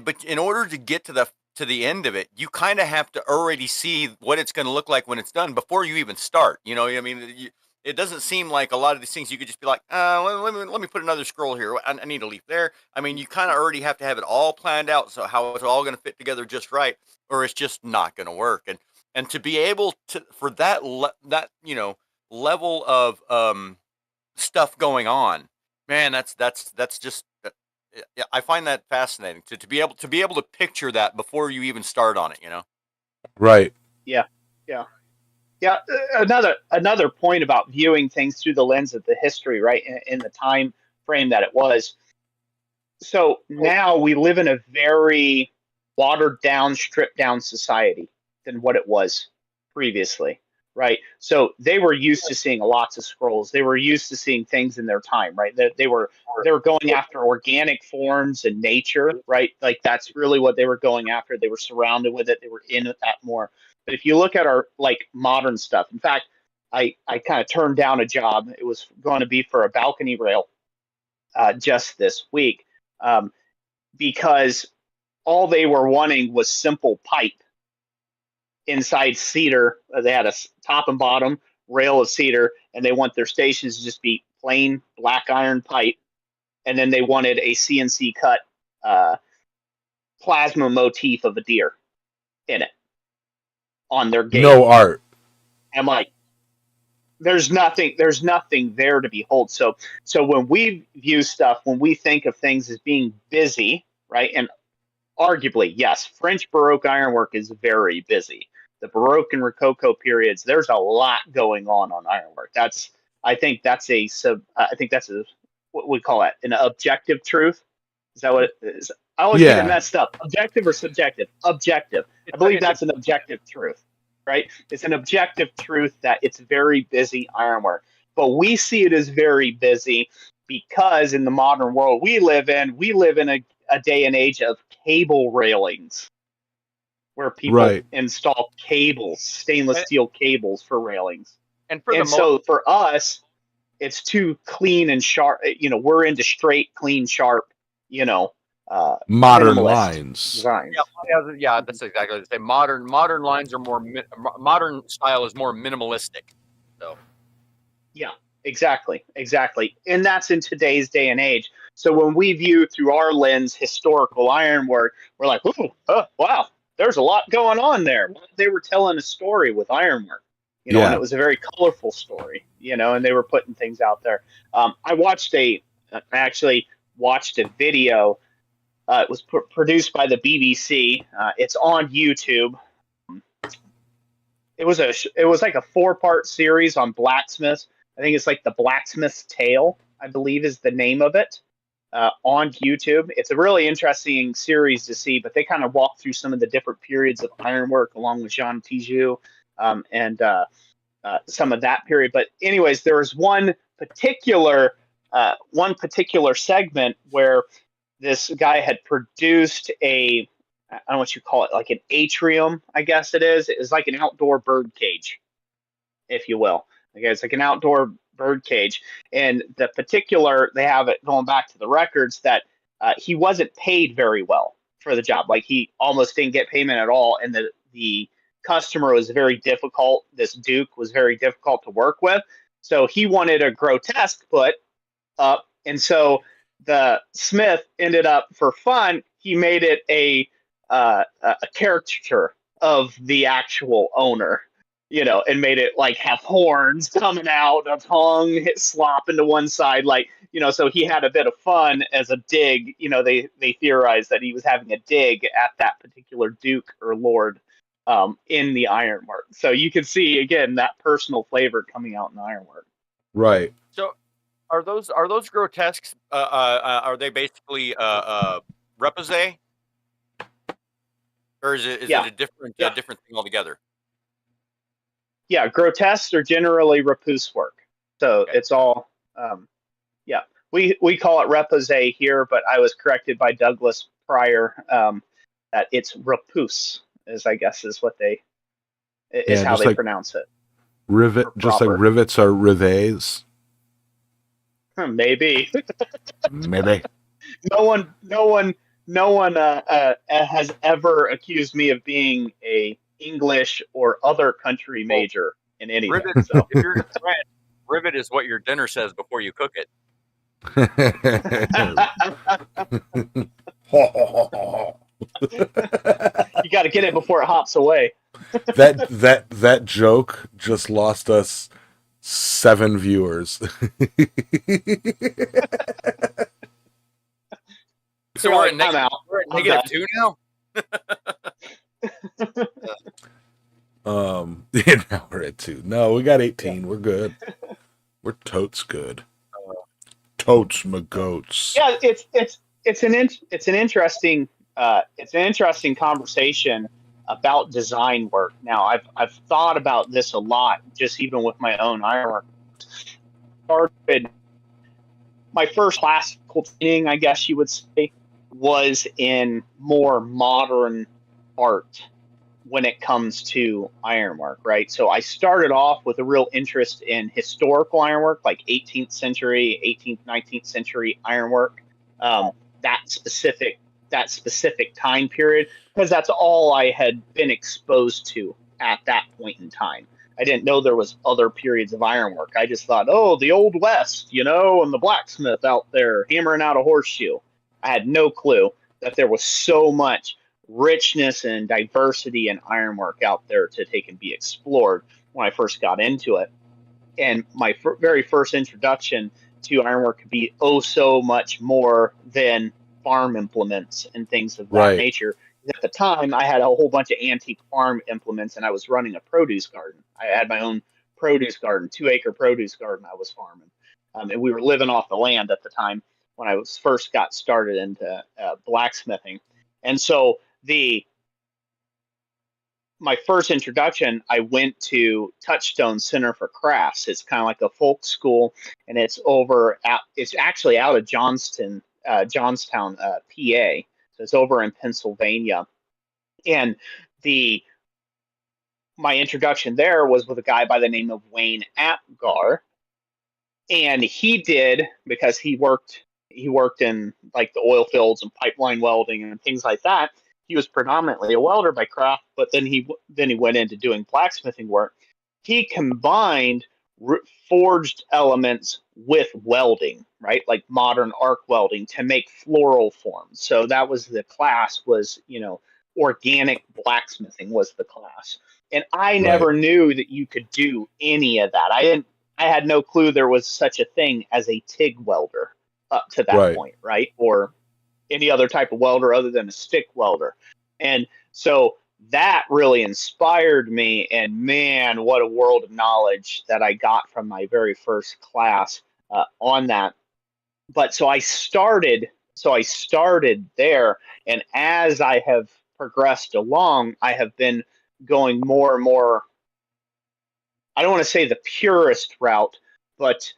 but in order to get to the end of it, you kind of have to already see what it's going to look like when it's done before you even start. I mean, it doesn't seem like a lot of these things you could just be like, let me put another scroll here. I need a leaf there. I mean, you kind of already have to have it all planned out, so how it's all going to fit together just right, or it's just not going to work. And to be able to, for that level of stuff going on, man, that's just. Yeah, I find that fascinating to be able to picture that before you even start on it. Right. Yeah. Another point about viewing things through the lens of the history, right, in the time frame that it was. So now we live in a very watered down, stripped down society than what it was previously, right? So they were used to seeing lots of scrolls. They were used to seeing things in their time, right? They were going after organic forms and nature, right? Like that's really what they were going after. They were surrounded with it. They were in that more. But if you look at our like modern stuff, in fact, I kind of turned down a job. It was going to be for a balcony rail just this week because all they were wanting was simple pipe inside cedar. They had a top and bottom rail of cedar, and they want their stations to just be plain black iron pipe. And then they wanted a CNC cut plasma motif of a deer in it on their gate. No art. I'm like, there's nothing there to behold. So when we view stuff, when we think of things as being busy, right? And arguably, yes, French Baroque ironwork is very busy. The Baroque and Rococo periods, there's a lot going on ironwork. I think that's a what we call it, an objective truth. Is that what it is? I always get it messed up. Objective or subjective? Objective. I believe that's an objective truth, right? It's an objective truth that it's very busy ironwork. But we see it as very busy because in the modern world we live in a day and age of cable railings where people install cables, stainless steel cables for railings. So for us, it's too clean and sharp. We're into straight, clean, sharp, modern lines. Designs. Yeah, that's exactly the same. Modern lines are more modern style is more minimalistic. So yeah, exactly. And that's in today's day and age. So when we view through our lens historical ironwork, we're like, oh, wow, there's a lot going on there. They were telling a story with ironwork, and it was a very colorful story, and they were putting things out there. I actually watched a video. It was produced by the BBC. It's on YouTube. It was like a 4-part series on blacksmiths. I think it's like the Blacksmith's Tale, I believe is the name of it, on YouTube. It's a really interesting series to see, but they kind of walk through some of the different periods of ironwork along with Jean Tijoux and some of that period. But anyways, there was one particular segment where this guy had produced I don't know what you call it, like an atrium, I guess it is. It is like an outdoor bird cage, if you will. Okay, it's like an outdoor bird cage. And they have it going back to the records that he wasn't paid very well for the job. Like he almost didn't get payment at all. And the customer was very difficult. This Duke was very difficult to work with. So he wanted a grotesque put up. And so the smith ended up, for fun, he made it a caricature of the actual owner, and made it like have horns coming out, a tongue slopping to one side, like, so he had a bit of fun as a dig. They theorized that he was having a dig at that particular duke or lord in the ironwork. So you can see again that personal flavor coming out in the ironwork. Right. So are those grotesques? Are they basically repoussé? Or is it a different thing altogether? Yeah, grotesques are generally repousse work. So okay. It's all, we call it repoussé here, but I was corrected by Douglas prior that it's repousse, is what how they pronounce it. Rivet, just like rivets are rivets. Maybe. Maybe. No one has ever accused me of being a English or other country major in anything. Rivet, so. If you're French, rivet is what your dinner says before you cook it. You got to get it before it hops away. that joke just lost us 7 viewers. So we're at -2 now. Now we're at 2. No, we got 18. Yeah. We're good. We're totes good. Totes my goats. Yeah, it's an interesting conversation about design work. Now, I've thought about this a lot, just even with my own ironwork. Started my first classical training, I guess you would say, was in more modern art when it comes to ironwork, right? So I started off with a real interest in historical ironwork, like 18th century, 18th, 19th century ironwork, that specific time period, because that's all I had been exposed to at that point in time. I didn't know there was other periods of ironwork. I just thought, the Old West, and the blacksmith out there hammering out a horseshoe. I had no clue that there was so much richness and diversity in ironwork out there to take and be explored when I first got into it. And my very first introduction to ironwork could be so much more than farm implements and things of that nature. At the time, I had a whole bunch of antique farm implements, and I was running a produce garden. I had my own produce garden, 2-acre produce garden I was farming. And we were living off the land at the time when I first got started into blacksmithing. And so my first introduction, I went to Touchstone Center for Crafts. It's kind of like a folk school, and it's actually out of Johnstown, PA. So it's over in Pennsylvania. And my introduction there was with a guy by the name of Wayne Apgar. And he did, because he worked in like the oil fields and pipeline welding and things like that. He was predominantly a welder by craft, but then he went into doing blacksmithing work. He combined forged elements with welding, right? Like modern arc welding to make floral forms. So that was the class, was, organic blacksmithing was the class. And I never knew that you could do any of that. I had no clue there was such a thing as a TIG welder up to that point, right? Or any other type of welder other than a stick welder. And so that really inspired me, and man, what a world of knowledge that I got from my very first class on that. But so I started there, and as I have progressed along, I have been going more and more I don't want to say the purest route, but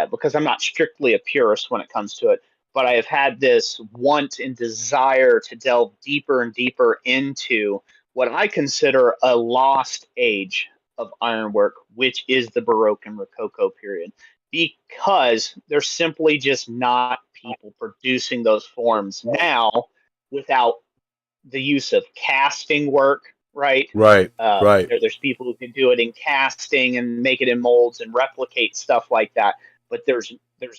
because I'm not strictly a purist when it comes to it, but I have had this want and desire to delve deeper and deeper into what I consider a lost age of ironwork, which is the Baroque and Rococo period, because there's simply just not people producing those forms now without the use of casting work, right? Right. Right. There's people who can do it in casting and make it in molds and replicate stuff like that. But there's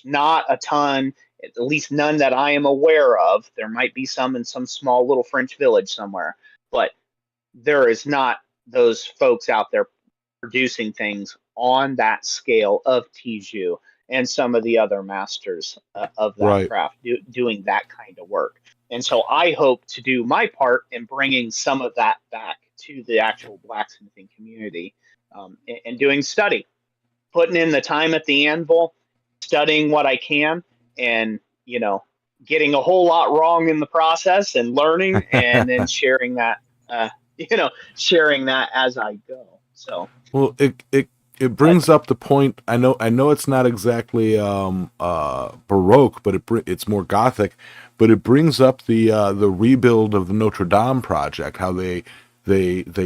not a ton, at least none that I am aware of. There might be some in some small little French village somewhere, but there is not those folks out there producing things on that scale of Tiju and some of the other masters of that Right. craft doing that kind of work. And so I hope to do my part in bringing some of that back to the actual blacksmithing community, and doing study, putting in the time at the anvil, studying what I can, and getting a whole lot wrong in the process and learning, and then sharing that, sharing that as I go. So Well, it brings up the point. I know it's not exactly Baroque, but it's more Gothic. But it brings up the rebuild of the Notre Dame project. How they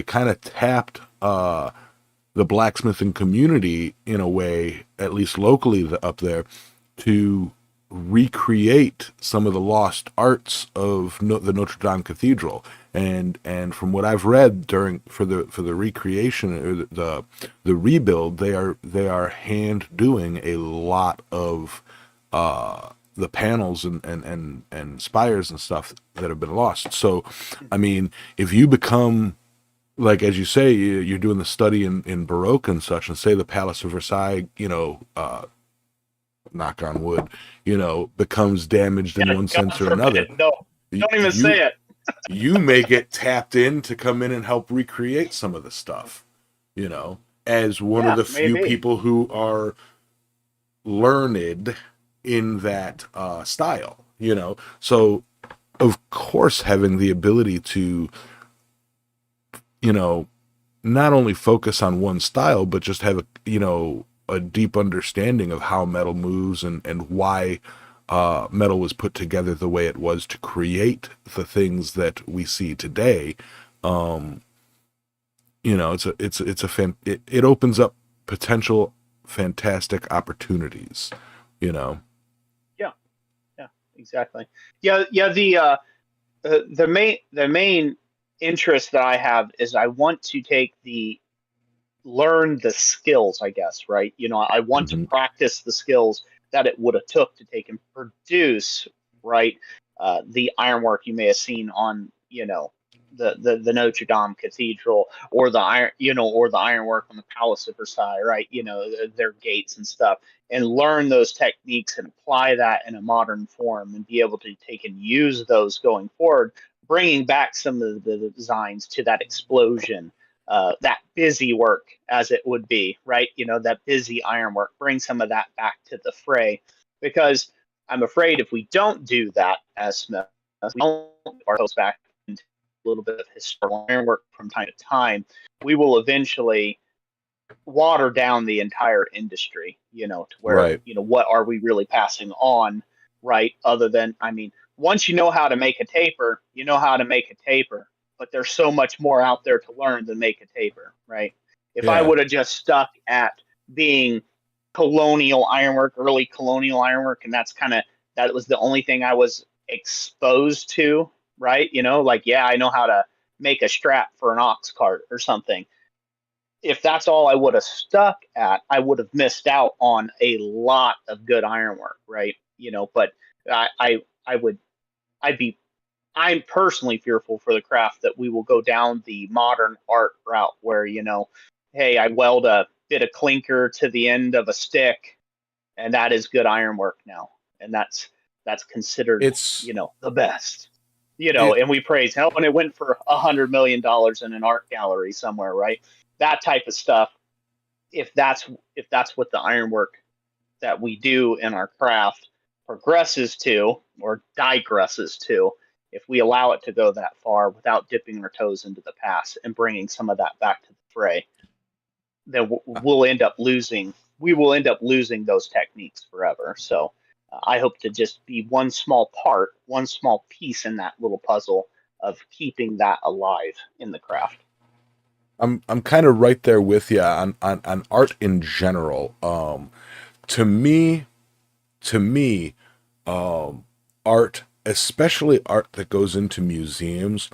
kind of tapped the blacksmithing community in a way, at least locally up there, to recreate some of the lost arts of the Notre Dame Cathedral. And from what I've read for the recreation or the rebuild, they are hand doing a lot of the panels and spires and stuff that have been lost. So, I mean, if you become, like, as you say, you're doing the study in Baroque and such, and say the Palace of Versailles, knock on wood, becomes damaged in yeah, one God sense or another, forbid. No, don't even you say it. you may get tapped in to come in and help recreate some of the stuff, as one of Yeah, the few maybe. people who are learned in that style, So, of course, having the ability to, not only focus on one style, but just have a deep understanding of how metal moves and why metal was put together the way it was to create the things that we see today. Um, it opens up potential fantastic opportunities. Yeah, yeah, exactly. Yeah, yeah. The main interest that I have is I want to learn the skills, I guess, right? I want to Hmm. practice the skills that it would have took to take and produce, right? The ironwork you may have seen on, the Notre Dame Cathedral, or the ironwork on the Palace of Versailles, right? Their gates and stuff, and learn those techniques and apply that in a modern form, and be able to take and use those going forward, bringing back some of the designs to that explosion, that busy work, as it would be, right? That busy ironwork, bring some of that back to the fray, because I'm afraid if we don't do that as Smiths, we don't ourselves back into a little bit of historical ironwork from time to time, we will eventually water down the entire industry, to where, Right. what are we really passing on, right? Other than, I mean, once you know how to make a taper, you know how to make a taper, but there's so much more out there to learn than make a taper, right? If I Yeah. would have just stuck at being colonial ironwork, early colonial ironwork, and that was the only thing I was exposed to, right? Like, yeah, I know how to make a strap for an ox cart or something. If that's all I would have stuck at, I would have missed out on a lot of good ironwork, right? But I would, I'd be, I'm personally fearful for the craft that we will go down the modern art route where, hey, I weld a bit of clinker to the end of a stick, and that is good ironwork now, and that's considered, It's the best. it And we praise hell when it went for $100 million in an art gallery somewhere, right? That type of stuff. If that's what the ironwork that we do in our craft progresses to, or digresses to, if we allow it to go that far without dipping our toes into the past and bringing some of that back to the fray, then we'll end up losing. We will end up losing those techniques forever. So I hope to just be one small part, one small piece in that little puzzle of keeping that alive in the craft. I'm kind of right there with you on art in general. To me, to me, art, especially art that goes into museums,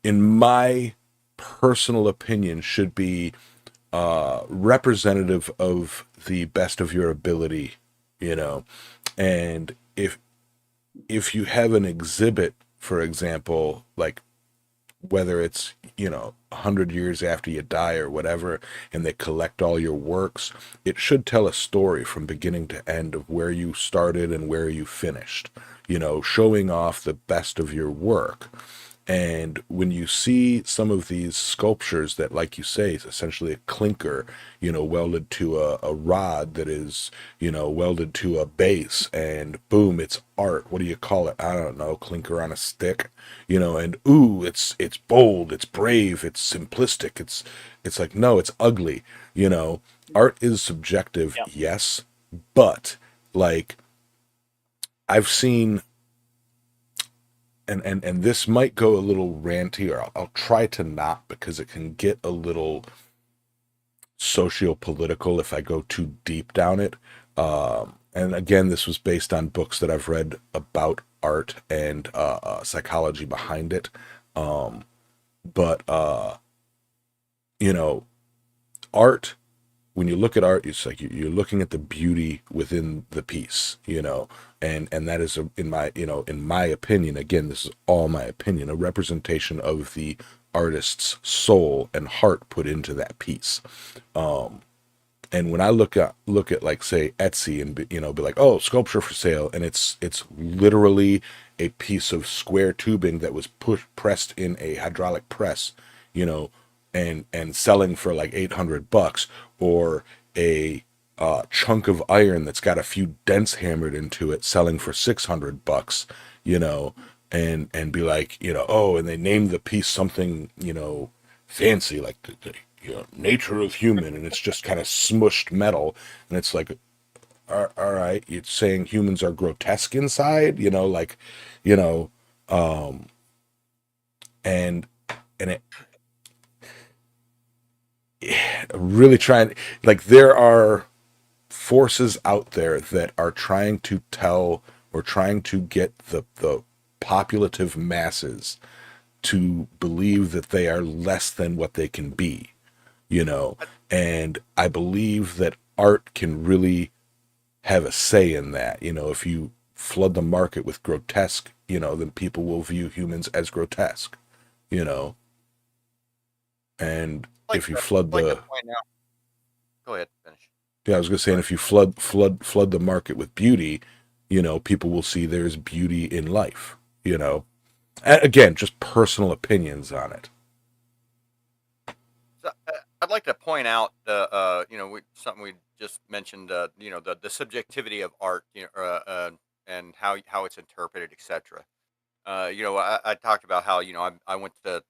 in my personal opinion, should be representative of the best of your ability, you know. And if you have an exhibit, for example, like whether it's 100 years after you die or whatever, and they collect all your works, it should tell a story from beginning to end of where you started and where you finished, showing off the best of your work. And when you see some of these sculptures that, like you say, is essentially a clinker, welded to a rod that is, welded to a base, and boom, it's art. What do you call it? I don't know, clinker on a stick, and ooh, it's bold, it's brave, it's simplistic. It's like, no, it's ugly. Art is subjective, Yep. yes, but like I've seen, and this might go a little ranty, or I'll try to not, because it can get a little socio-political if I go too deep down it. And again, this was based on books that I've read about art and psychology behind it. But art, when you look at art, it's like you're looking at the beauty within the piece, and that is in my opinion, again, this is all my opinion, a representation of the artist's soul and heart put into that piece. And when I look at like, say, Etsy, and be like, oh, sculpture for sale, and it's literally a piece of square tubing that was pressed in a hydraulic press, and selling for like $800, or a chunk of iron that's got a few dents hammered into it, selling for $600, and be like, oh, and they named the piece something, fancy, like the nature of human, and it's just kind of smushed metal, and it's like, all right, it's saying humans are grotesque inside, like, you know, and it really trying, like, there are forces out there that are trying to tell, or trying to get the populative masses to believe that they are less than what they can be, and I believe that art can really have a say in that. If you flood the market with grotesque, then people will view humans as grotesque, you know, and if you flood Like to the, point out. Go ahead, finish. yeah, I was gonna say, Go and ahead. if you flood the market with beauty, people will see there's beauty in life, Again, just personal opinions on it. So, I'd like to point out something we just mentioned, the subjectivity of art, and how it's interpreted, etc. I talked about how I went to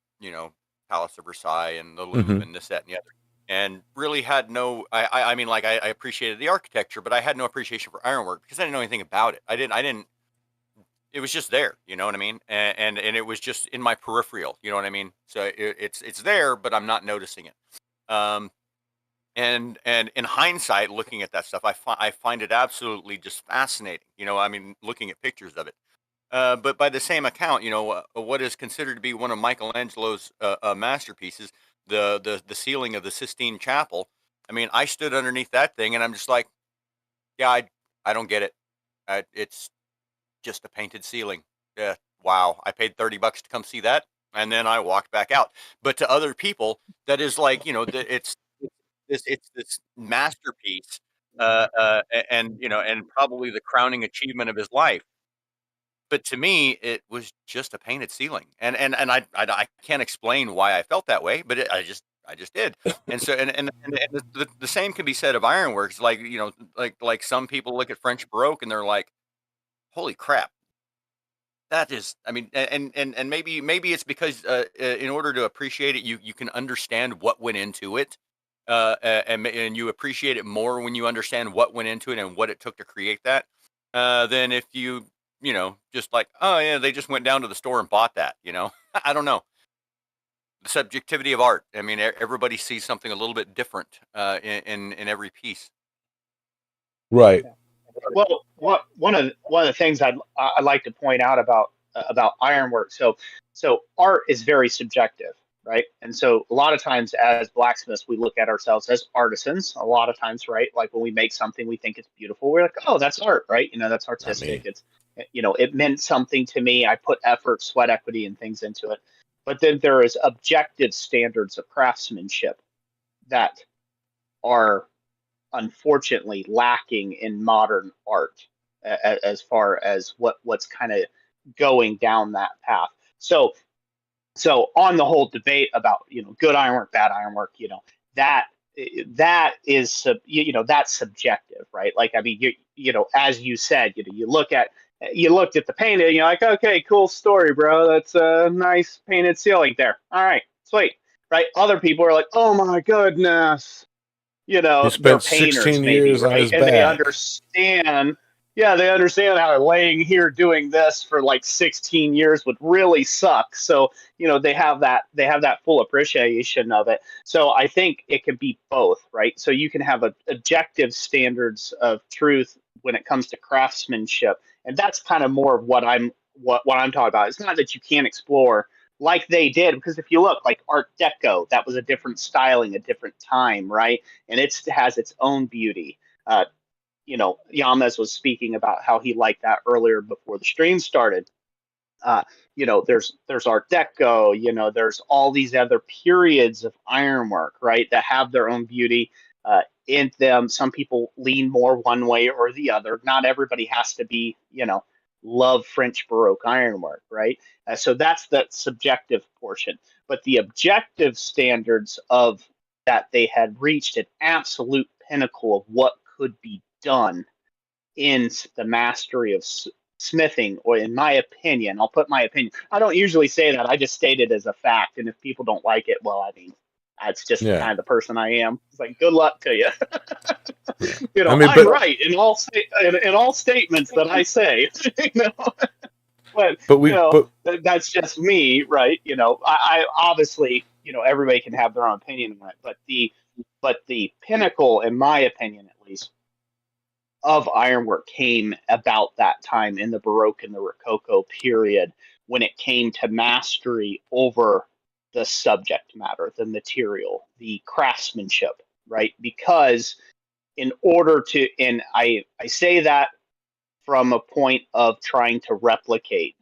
Palace of Versailles and the Louvre Hmm. and this, that, and the other, and really had no. I mean, like, I appreciated the architecture, but I had no appreciation for ironwork because I didn't know anything about it. I didn't. It was just there, you know what I mean, and it was just in my peripheral, you know what I mean. So it's there, but I'm not noticing it. Um, and in hindsight, looking at that stuff, I find it absolutely just fascinating. I mean, looking at pictures of it. But by the same account, what is considered to be one of Michelangelo's masterpieces, the ceiling of the Sistine Chapel. I mean, I stood underneath that thing, and I'm just like, yeah, I don't get it. It's just a painted ceiling. Yeah, wow. I paid $30 to come see that, and then I walked back out. But to other people, that is like, it's this masterpiece, and and probably the crowning achievement of his life. But to me, it was just a painted ceiling, and I can't explain why I felt that way, but I just did. And so, and the same can be said of ironworks. Like, like some people look at French Baroque and they're like, "Holy crap, that is." I mean, and maybe it's because in order to appreciate it, you can understand what went into it. and you appreciate it more when you understand what went into it and what it took to create that, than if just like, oh yeah, they just went down to the store and bought that. I don't know. The subjectivity of art. I mean, everybody sees something a little bit different in every piece. Right. Well, one of the things I'd like to point out about ironwork. So art is very subjective, right? And so a lot of times as blacksmiths, we look at ourselves as artisans. A lot of times, right? Like when we make something, we think it's beautiful. We're like, oh, that's art, right? That's Not artistic. me. It meant something to me. I put effort, sweat equity, and things into it. But then there is objective standards of craftsmanship that are unfortunately lacking in modern art as far as what's kind of going down that path. So on the whole debate about good ironwork, bad ironwork, that that is that's subjective, right? Like I mean, as you said, you looked at the painting and you're like, okay, cool story, bro. That's a nice painted ceiling there. All right, sweet, right? Other people are like, oh my goodness, He they're spent painters 16 maybe, years on right? his And they back. understand, yeah, they understand how laying here doing this for like 16 years would really suck. So, they have that full appreciation of it. So I think it can be both, right? So you can have objective standards of truth when it comes to craftsmanship. And that's kind of more of what I'm talking about. It's not that you can't explore like they did, because if you look like Art Deco, that was a different styling, a different time, right? And it has its own beauty. Yamez was speaking about how he liked that earlier before the stream started. Uh, there's Art Deco. There's all these other periods of ironwork, right, that have their own beauty in them. Some people lean more one way or the other. Not everybody has to be, love French Baroque ironwork, right? So that's the subjective portion. But the objective standards of that they had reached an absolute pinnacle of what could be done in the mastery of smithing, or in my opinion, I'll put my opinion. I don't usually say that. I just state it as a fact. And if people don't like it, well, I mean, that's just Yeah. kind of the person I am. It's like, good luck to you. Yeah. I mean, I'm but right in all statements that I say. you know, but but we but that's just me, right? I obviously, everybody can have their own opinion on it, but the pinnacle, in my opinion, at least, of ironwork came about that time in the Baroque and the Rococo period, when it came to mastery over the subject matter, the material, the craftsmanship, right? Because in order to, and I say that from a point of trying to replicate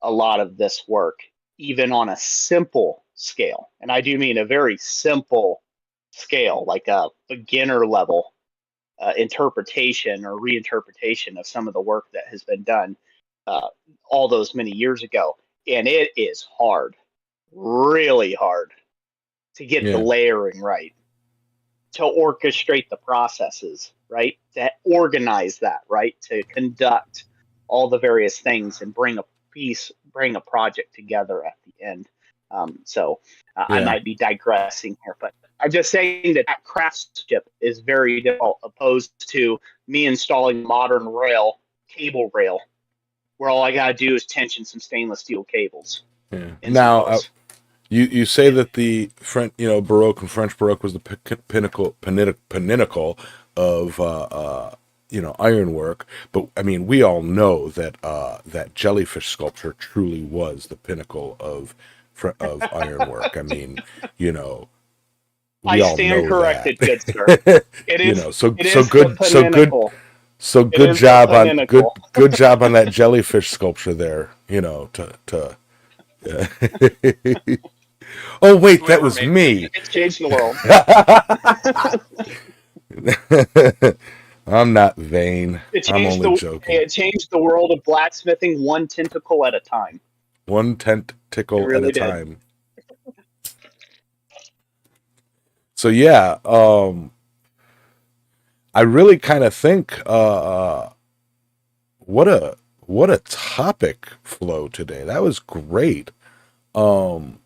a lot of this work, even on a simple scale. And I do mean a very simple scale, like a beginner level interpretation or reinterpretation of some of the work that has been done uh, all those many years ago. And it is hard, really hard, to get the yeah. layering right, to orchestrate the processes, right, to organize that, right, to conduct all the various things and bring a project together at the end. I Yeah. might be digressing here, but I'm just saying that craftsmanship is very difficult, opposed to me installing modern cable rail, where all I got to do is tension some stainless steel cables Yeah. in some Now, posts. you say that the French, Baroque and French Baroque was the pinnacle of ironwork, but I mean, we all know that that jellyfish sculpture truly was the pinnacle of ironwork. I mean, you know, I we all stand know that. corrected, good sir. It is So it so is the good so good pinnacle. so It good is the job on pinnacle. good job on that jellyfish sculpture there. To Oh wait, that Whoever was made me. It changed the world. I'm not vain. It I'm changed only the joking. it changed the world of blacksmithing one tentacle at a time. One It tentacle at a really did. time. So yeah, I really kind of think what a topic flow today. That was great. Um,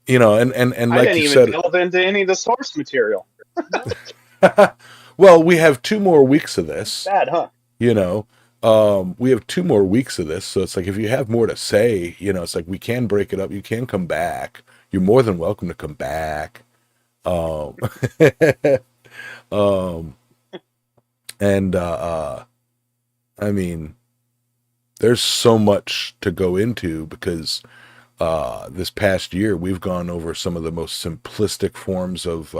you know, and I like didn't you even said, delve into any of the source material. well, we have 2 more weeks of That's this, bad, huh? you know. We have 2 more weeks of this, so it's like if you have more to say, you know, it's like we can break it up. You can come back. You're more than welcome to come back. Um, um, and I mean, there's so much to go into because this past year we've gone over some of the most simplistic forms of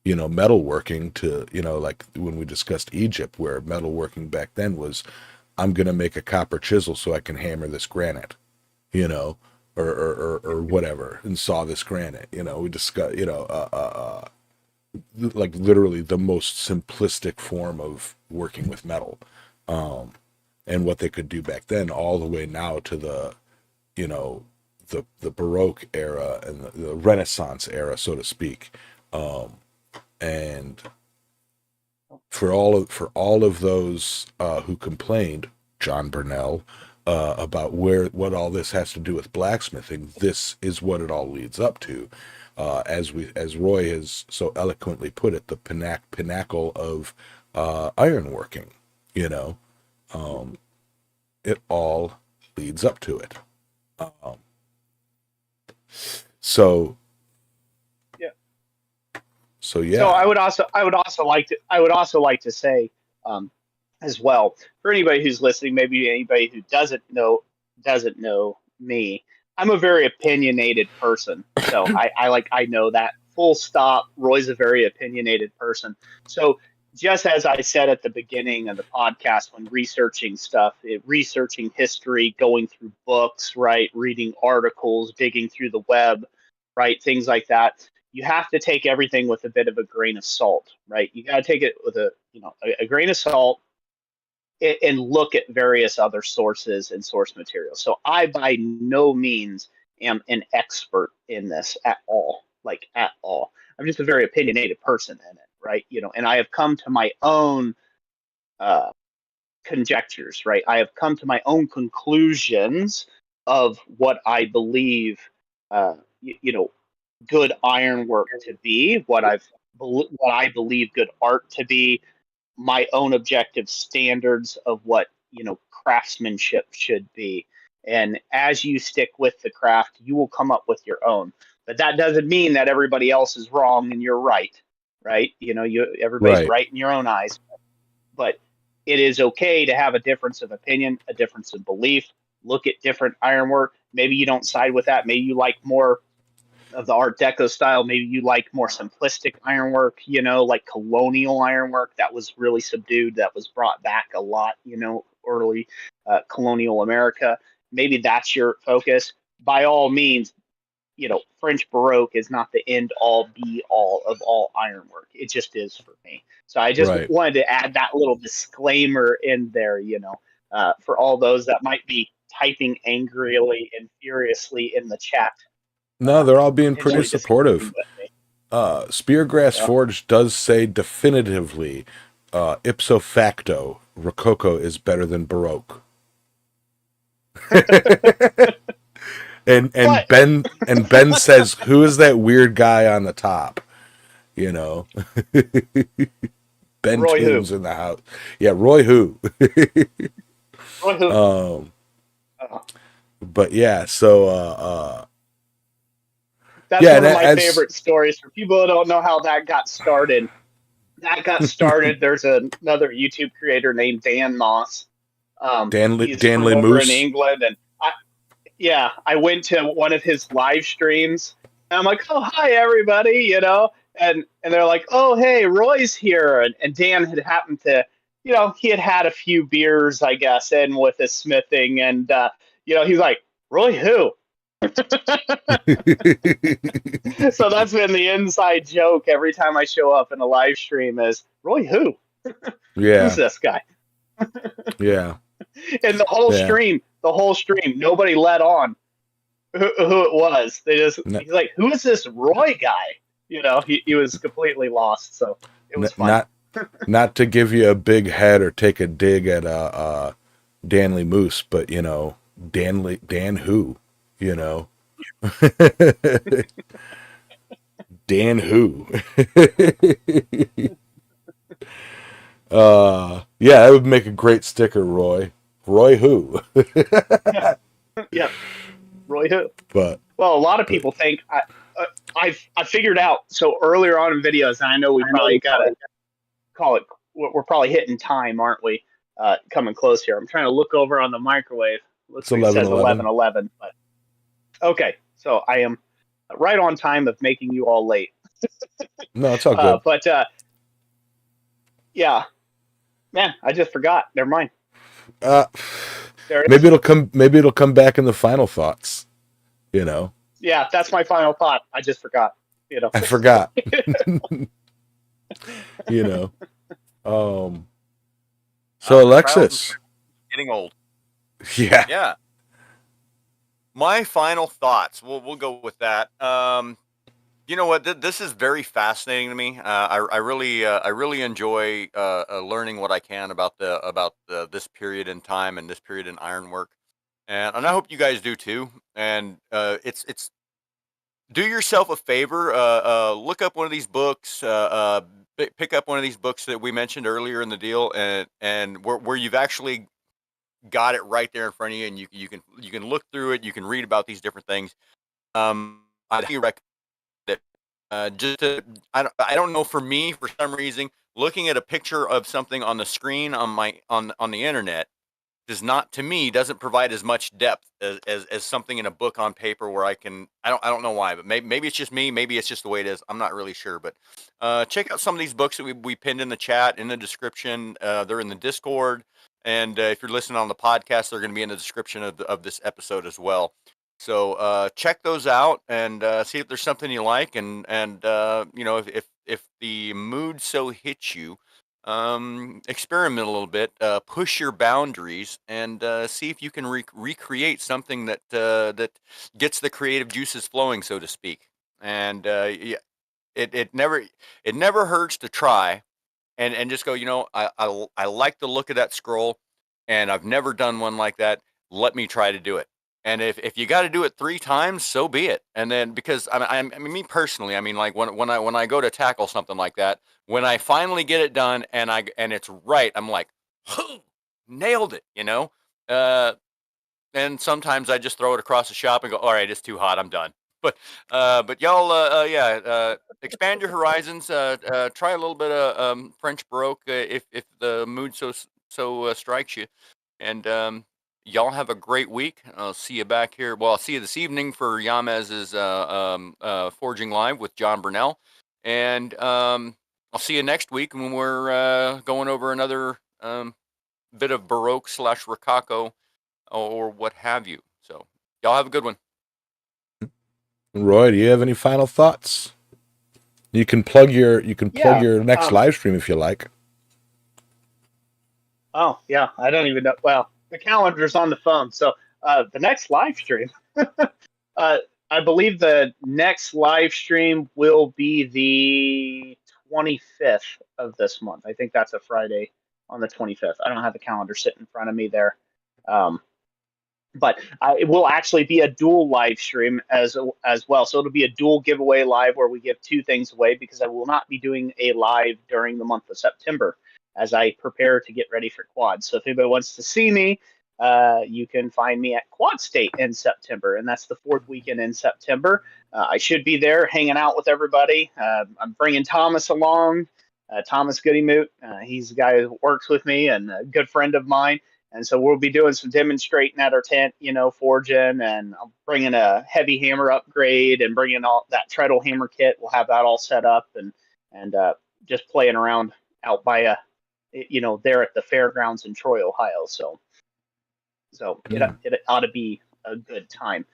metalworking to, like when we discussed Egypt, where metalworking back then was, I'm gonna make a copper chisel so I can hammer this granite, you know, or whatever, and saw this granite. We discussed, like literally the most simplistic form of working with metal, and what they could do back then, all the way now to the, you know, the Baroque era and the Renaissance era, so to speak. And for all of those who complained, John Burnell, about what all this has to do with blacksmithing, this is what it all leads up to. As Roy has so eloquently put it, the pinnacle of ironworking. You know, it all leads up to it. Um, so Yeah. so yeah. So I would also like to say, as well, for anybody who's listening, maybe anybody who doesn't know me, I'm a very opinionated person. So I know that, full stop. Roy's a very opinionated person. So just as I said at the beginning of the podcast, when researching stuff, researching history, going through books, right, reading articles, digging through the web, right, things like that, you have to take everything with a bit of a grain of salt, right? You got to take it with a grain of salt, and look at various other sources and source materials. So I by no means am an expert in this at all, like at all. I'm just a very opinionated person in it, right? And I have come to my own uh, conjectures, right? I have come to my own conclusions of what I believe, good ironwork to be, what I believe good art to be, my own objective standards of what craftsmanship should be. And as you stick with the craft, you will come up with your own. But that doesn't mean that everybody else is wrong and you're right, right? Everybody's Right. right in your own eyes. But it is okay to have a difference of opinion, a difference of belief. Look at different ironwork. Maybe you don't side with that. Maybe you like more of the Art Deco style. Maybe you like more simplistic ironwork, like colonial ironwork that was really subdued, that was brought back a lot, early colonial America. Maybe that's your focus. By all means, French Baroque is not the end all be all of all ironwork. It just is for me. So I just Right. wanted to add that little disclaimer in there, for all those that might be typing angrily and furiously in the chat, No, they're all being pretty potentially disagreeing supportive. with me. Speargrass So, Forge does say definitively, ipso facto, Rococo is better than Baroque. and but Ben says, "Who is that weird guy on the top?" You know, Ben Roy who? Toombs in the house. Yeah, Roy who. Roy who? um, Uh, but yeah, so that's yeah, one and of my as favorite stories. For people who don't know how that got started, there's another YouTube creator named Dan Moss. He's from Danley over in Moose. England, and I went to one of his live streams, and I'm like, "Oh, hi everybody," and they're like, "Oh, hey, Roy's here," and Dan had happened to, he had a few beers, I guess, in with his smithing, and he's like, "Roy who?" So that's been the inside joke every time I show up in a live stream is Roy who? Who's Yeah, this guy? yeah, And yeah. the whole stream, nobody let on who it was. N- He's like, who is this Roy guy? He was completely lost. So it was fun. not to give you a big head or take a dig at Danley Moose, but Dan who, you know. Dan who? Yeah, that would make a great sticker, Roy. Roy who? Yeah, Roy Who. but Well, a lot of people think I figured out. So earlier on in videos, and I know we probably got to call it. We're probably hitting time, aren't we? Coming close here. I'm trying to look over on the microwave. it's Looks like it says 11:11. 11:11. But okay, so I am right on time of making you all late. No, it's all good. But yeah, man, I just forgot. Never mind. Uh, There it is. maybe it'll come. Maybe it'll come back in the final thoughts. You know, Yeah, that's my final thought. I just forgot. You know. I forgot. you know. So Alexis, Getting old. yeah, Yeah. My final thoughts. We'll go with that. You know what? This is very fascinating to me. I really enjoy learning what I can about this period in time and this period in ironwork, and I hope you guys do too. And it's do yourself a favor. Look up one of these books. Pick up one of these books that we mentioned earlier in the deal, and where you've actually got it right there in front of you, and you can look through it. You can read about these different things. I highly recommend it. Just to, I don't know, for me, for some reason, looking at a picture of something on the screen on the internet does not, to me, doesn't provide as much depth as something in a book on paper, where I don't know why, but maybe it's just me, maybe it's just the way it is. I'm not really sure, but check out some of these books that we pinned in the chat, in the description. They're in the Discord, and if you're listening on the podcast, they're going to be in the description of this episode as well. So check those out and see if there's something you like, and you know, if the mood so hits you, experiment a little bit, push your boundaries, and see if you can recreate something that gets the creative juices flowing, so to speak. And yeah, it never hurts to try, and just go. You know, I like the look of that scroll, and I've never done one like that. Let me try to do it. And if you got to do it 3 times, so be it. And then, because I mean, me personally, I mean, like when I go to tackle something like that, when I finally get it done and it's right, I'm like, nailed it, you know. Uh, and sometimes I just throw it across the shop and go, all right, it's too hot, I'm done. But y'all, yeah, expand your horizons. Try a little bit of French Baroque, if the mood so strikes you. And y'all have a great week. I'll see you back here. Well, I'll see you this evening for Yamez's Forging Live with John Burnell. And I'll see you next week when we're going over another bit of Baroque / Rococo or what have you. So y'all have a good one. Roy, do you have any final thoughts? You can plug your next live stream if you like. Oh yeah, I don't even know. Well, the calendar's on the phone, so the next live stream. I believe the next live stream will be the 25th of this month. I think that's a Friday on the 25th. I don't have the calendar sitting in front of me there. But it will actually be a dual live stream as well. So it'll be a dual giveaway live where we give 2 things away, because I will not be doing a live during the month of September as I prepare to get ready for Quad. So if anybody wants to see me, you can find me at Quad State in September, and that's the 4th weekend in September. I should be there hanging out with everybody. I'm bringing Thomas along, Thomas Goodymoot. He's the guy who works with me and a good friend of mine. And so we'll be doing some demonstrating at our tent, you know, forging, and I'm bringing a heavy hammer upgrade and bringing all that treadle hammer kit. We'll have that all set up and just playing around out by you know, there at the fairgrounds in Troy, Ohio. So it ought to be a good time.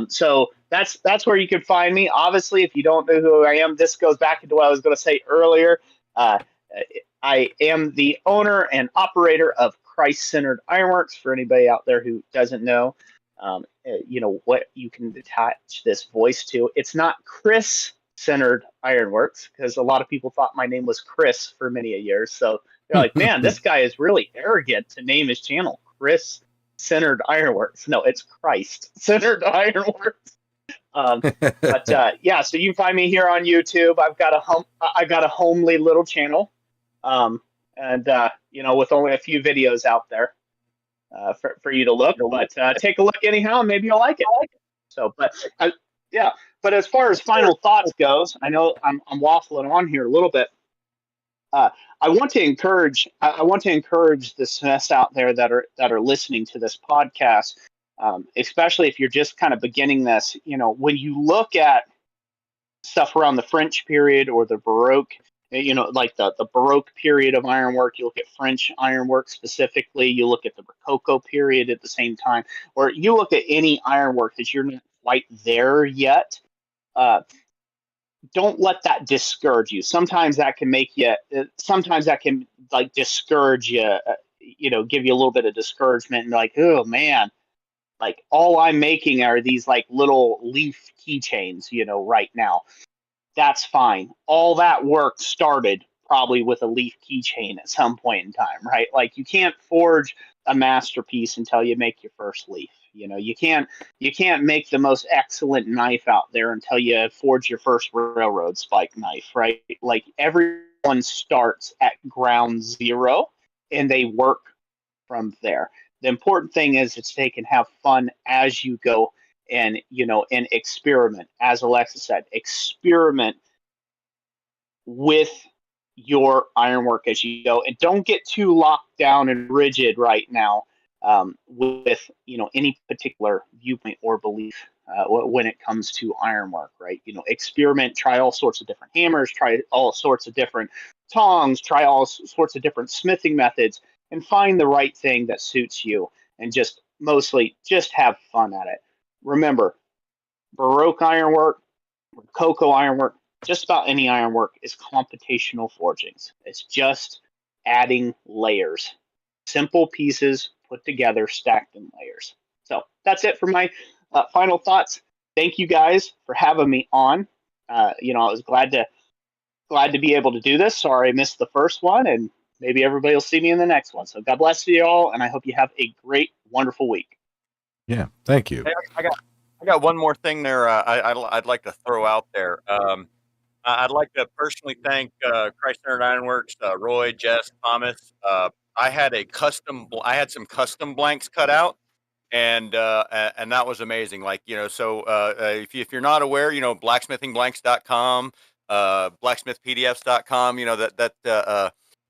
So that's where you can find me. Obviously, if you don't know who I am, this goes back into what I was going to say earlier. I am the owner and operator of Christ-Centered Ironworks. For anybody out there who doesn't know, you know what you can attach this voice to. It's not Chris-Centered Ironworks, because a lot of people thought my name was Chris for many a years. So they're like, man, this guy is really arrogant to name his channel Chris-Centered Ironworks. No, it's Christ-Centered Ironworks. Yeah, so you can find me here on YouTube. I got a homely little channel, and with only a few videos out there for you to look. But take a look anyhow, and maybe you'll like it. So, yeah. But as far as final thoughts goes, I know I'm waffling on here a little bit. I want to encourage the Smiths out there that are listening to this podcast, especially if you're just kind of beginning this. When you look at stuff around the French period or the Baroque, like the Baroque period of ironwork, you look at French ironwork specifically, you look at the Rococo period at the same time, or you look at any ironwork that you're not quite there yet. Don't let that discourage you. Sometimes that can like discourage you, give you a little bit of discouragement and like, oh man, like all I'm making are these like little leaf keychains, right now. That's fine. All that work started probably with a leaf keychain at some point in time, right? Like you can't forge a masterpiece until you make your first leaf. You can't make the most excellent knife out there until you forge your first railroad spike knife, right? Like everyone starts at ground zero and they work from there. The important thing is they can have fun as you go and experiment. As Alexa said, experiment with your ironwork as you go, and don't get too locked down and rigid right now with any particular viewpoint or belief when it comes to ironwork, right? Experiment, try all sorts of different hammers, try all sorts of different tongs, try all sorts of different smithing methods, and find the right thing that suits you, and mostly just have fun at it. Remember, Baroque ironwork, Rococo ironwork, just about any ironwork is computational forgings. It's just adding layers, simple pieces put together, stacked in layers. So that's it for my final thoughts. Thank you guys for having me on. I was glad to be able to do this. Sorry I missed the first one, and maybe everybody will see me in the next one. So God bless you all, and I hope you have a great, wonderful week. Yeah, thank you. Hey, I got one more thing there. I'd like to throw out there. I'd like to personally thank Christ-Centered Ironworks, Roy, Jess, Thomas. I had some custom blanks cut out, and that was amazing. Like so if you're not aware, blacksmithingblanks.com, blacksmithpdfs.com.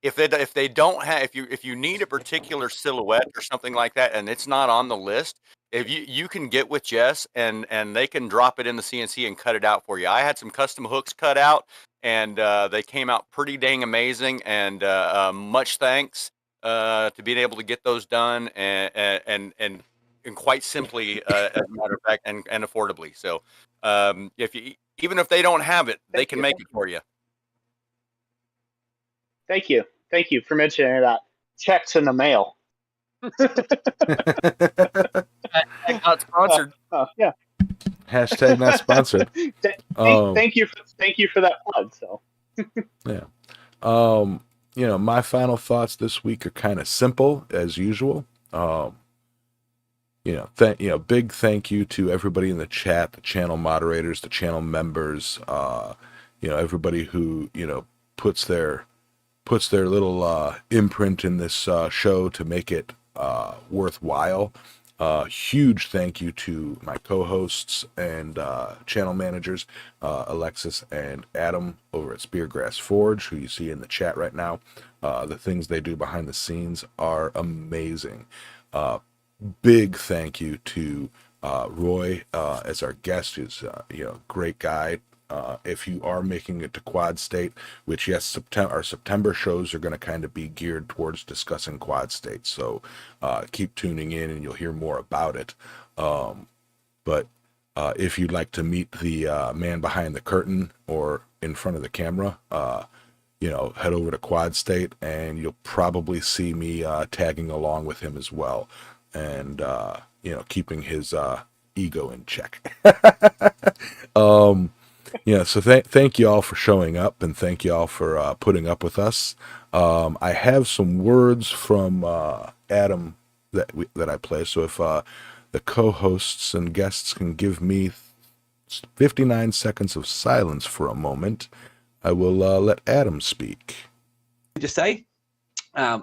If they don't have, if you need a particular silhouette or something like that, and it's not on the list, if you can get with Jess and they can drop it in the CNC and cut it out for you. I had some custom hooks cut out, and they came out pretty dang amazing. And much thanks to being able to get those done and quite simply, as a matter of fact, and affordably. So even if they don't have it, they can make it for you. Thank you for mentioning that. Checks in the mail. Not sponsored. Yeah. Hashtag not sponsored. Thank you for that plug. So yeah. My final thoughts this week are kind of simple as usual. Big thank you to everybody in the chat, the channel moderators, the channel members, everybody who puts their little imprint in this show to make it worthwhile. Huge thank you to my co-hosts and channel managers, Alexis and Adam over at Speargrass Forge, who you see in the chat right now. The things they do behind the scenes are amazing. Big thank you to Roy as our guest, who's great guy. If you are making it to Quad State, which yes, our September shows are going to kind of be geared towards discussing Quad State, so keep tuning in and you'll hear more about it. But if you'd like to meet the man behind the curtain or in front of the camera, head over to Quad State and you'll probably see me tagging along with him as well, and keeping his ego in check. So thank you all for showing up, and thank you all for putting up with us. I have some words from Adam that I play. So if the co-hosts and guests can give me 59 seconds of silence for a moment, I will let Adam speak. Just say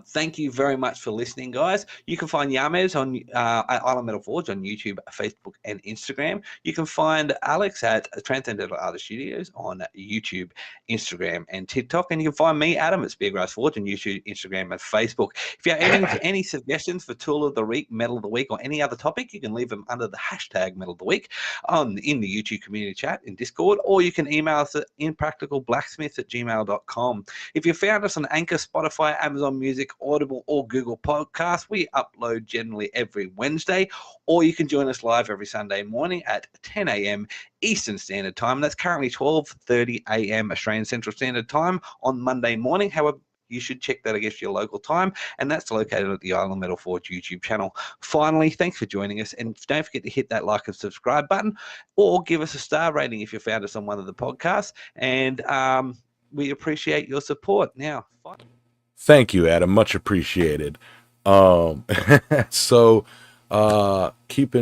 thank you very much for listening, guys. You can find Yamez on Island Metal Forge on YouTube, Facebook, and Instagram. You can find Alex at Transcendental Artist Studios on YouTube, Instagram, and TikTok. And you can find me, Adam, at Speargrass Forge on YouTube, Instagram, and Facebook. If you have any suggestions for Tool of the Week, Metal of the Week, or any other topic, you can leave them under the hashtag Metal of the Week in the YouTube community chat in Discord, or you can email us at impracticalblacksmiths@gmail.com. If you found us on Anchor, Spotify, Amazon Music, Audible, or Google Podcasts, we upload generally every Wednesday, or you can join us live every Sunday morning at 10 a.m. Eastern Standard Time. That's currently 12:30 a.m. Australian Central Standard Time on Monday morning. However, you should check that against your local time, and that's located at the Island Metal Forge YouTube channel. Finally, thanks for joining us, and don't forget to hit that like and subscribe button, or give us a star rating if you found us on one of the podcasts, and we appreciate your support. Now, Thank you, Adam. Much appreciated. So keep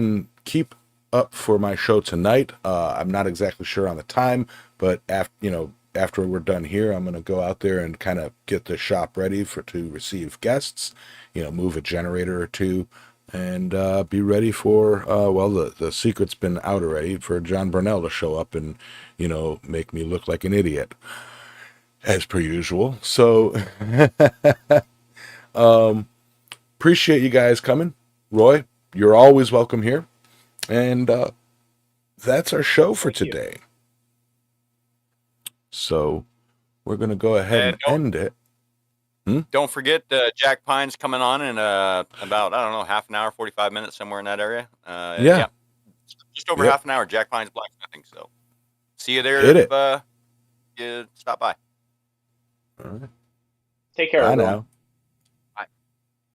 up for my show tonight. I'm not exactly sure on the time, but after we're done here, I'm going to go out there and kind of get the shop ready to receive guests, move a generator or two, and be ready for, the secret's been out already, for John Burnell to show up and, make me look like an idiot, as per usual. So, appreciate you guys coming. Roy, you're always welcome here. And that's our show for today. So we're going to go ahead and end it. Don't forget, Jack Pine's coming on in about, half an hour, 45 minutes, somewhere in that area. Yeah. Just over half an hour, Jack Pine's Blacksmithing. So see you there if you stop by. All right. Take care, Bye everyone. now.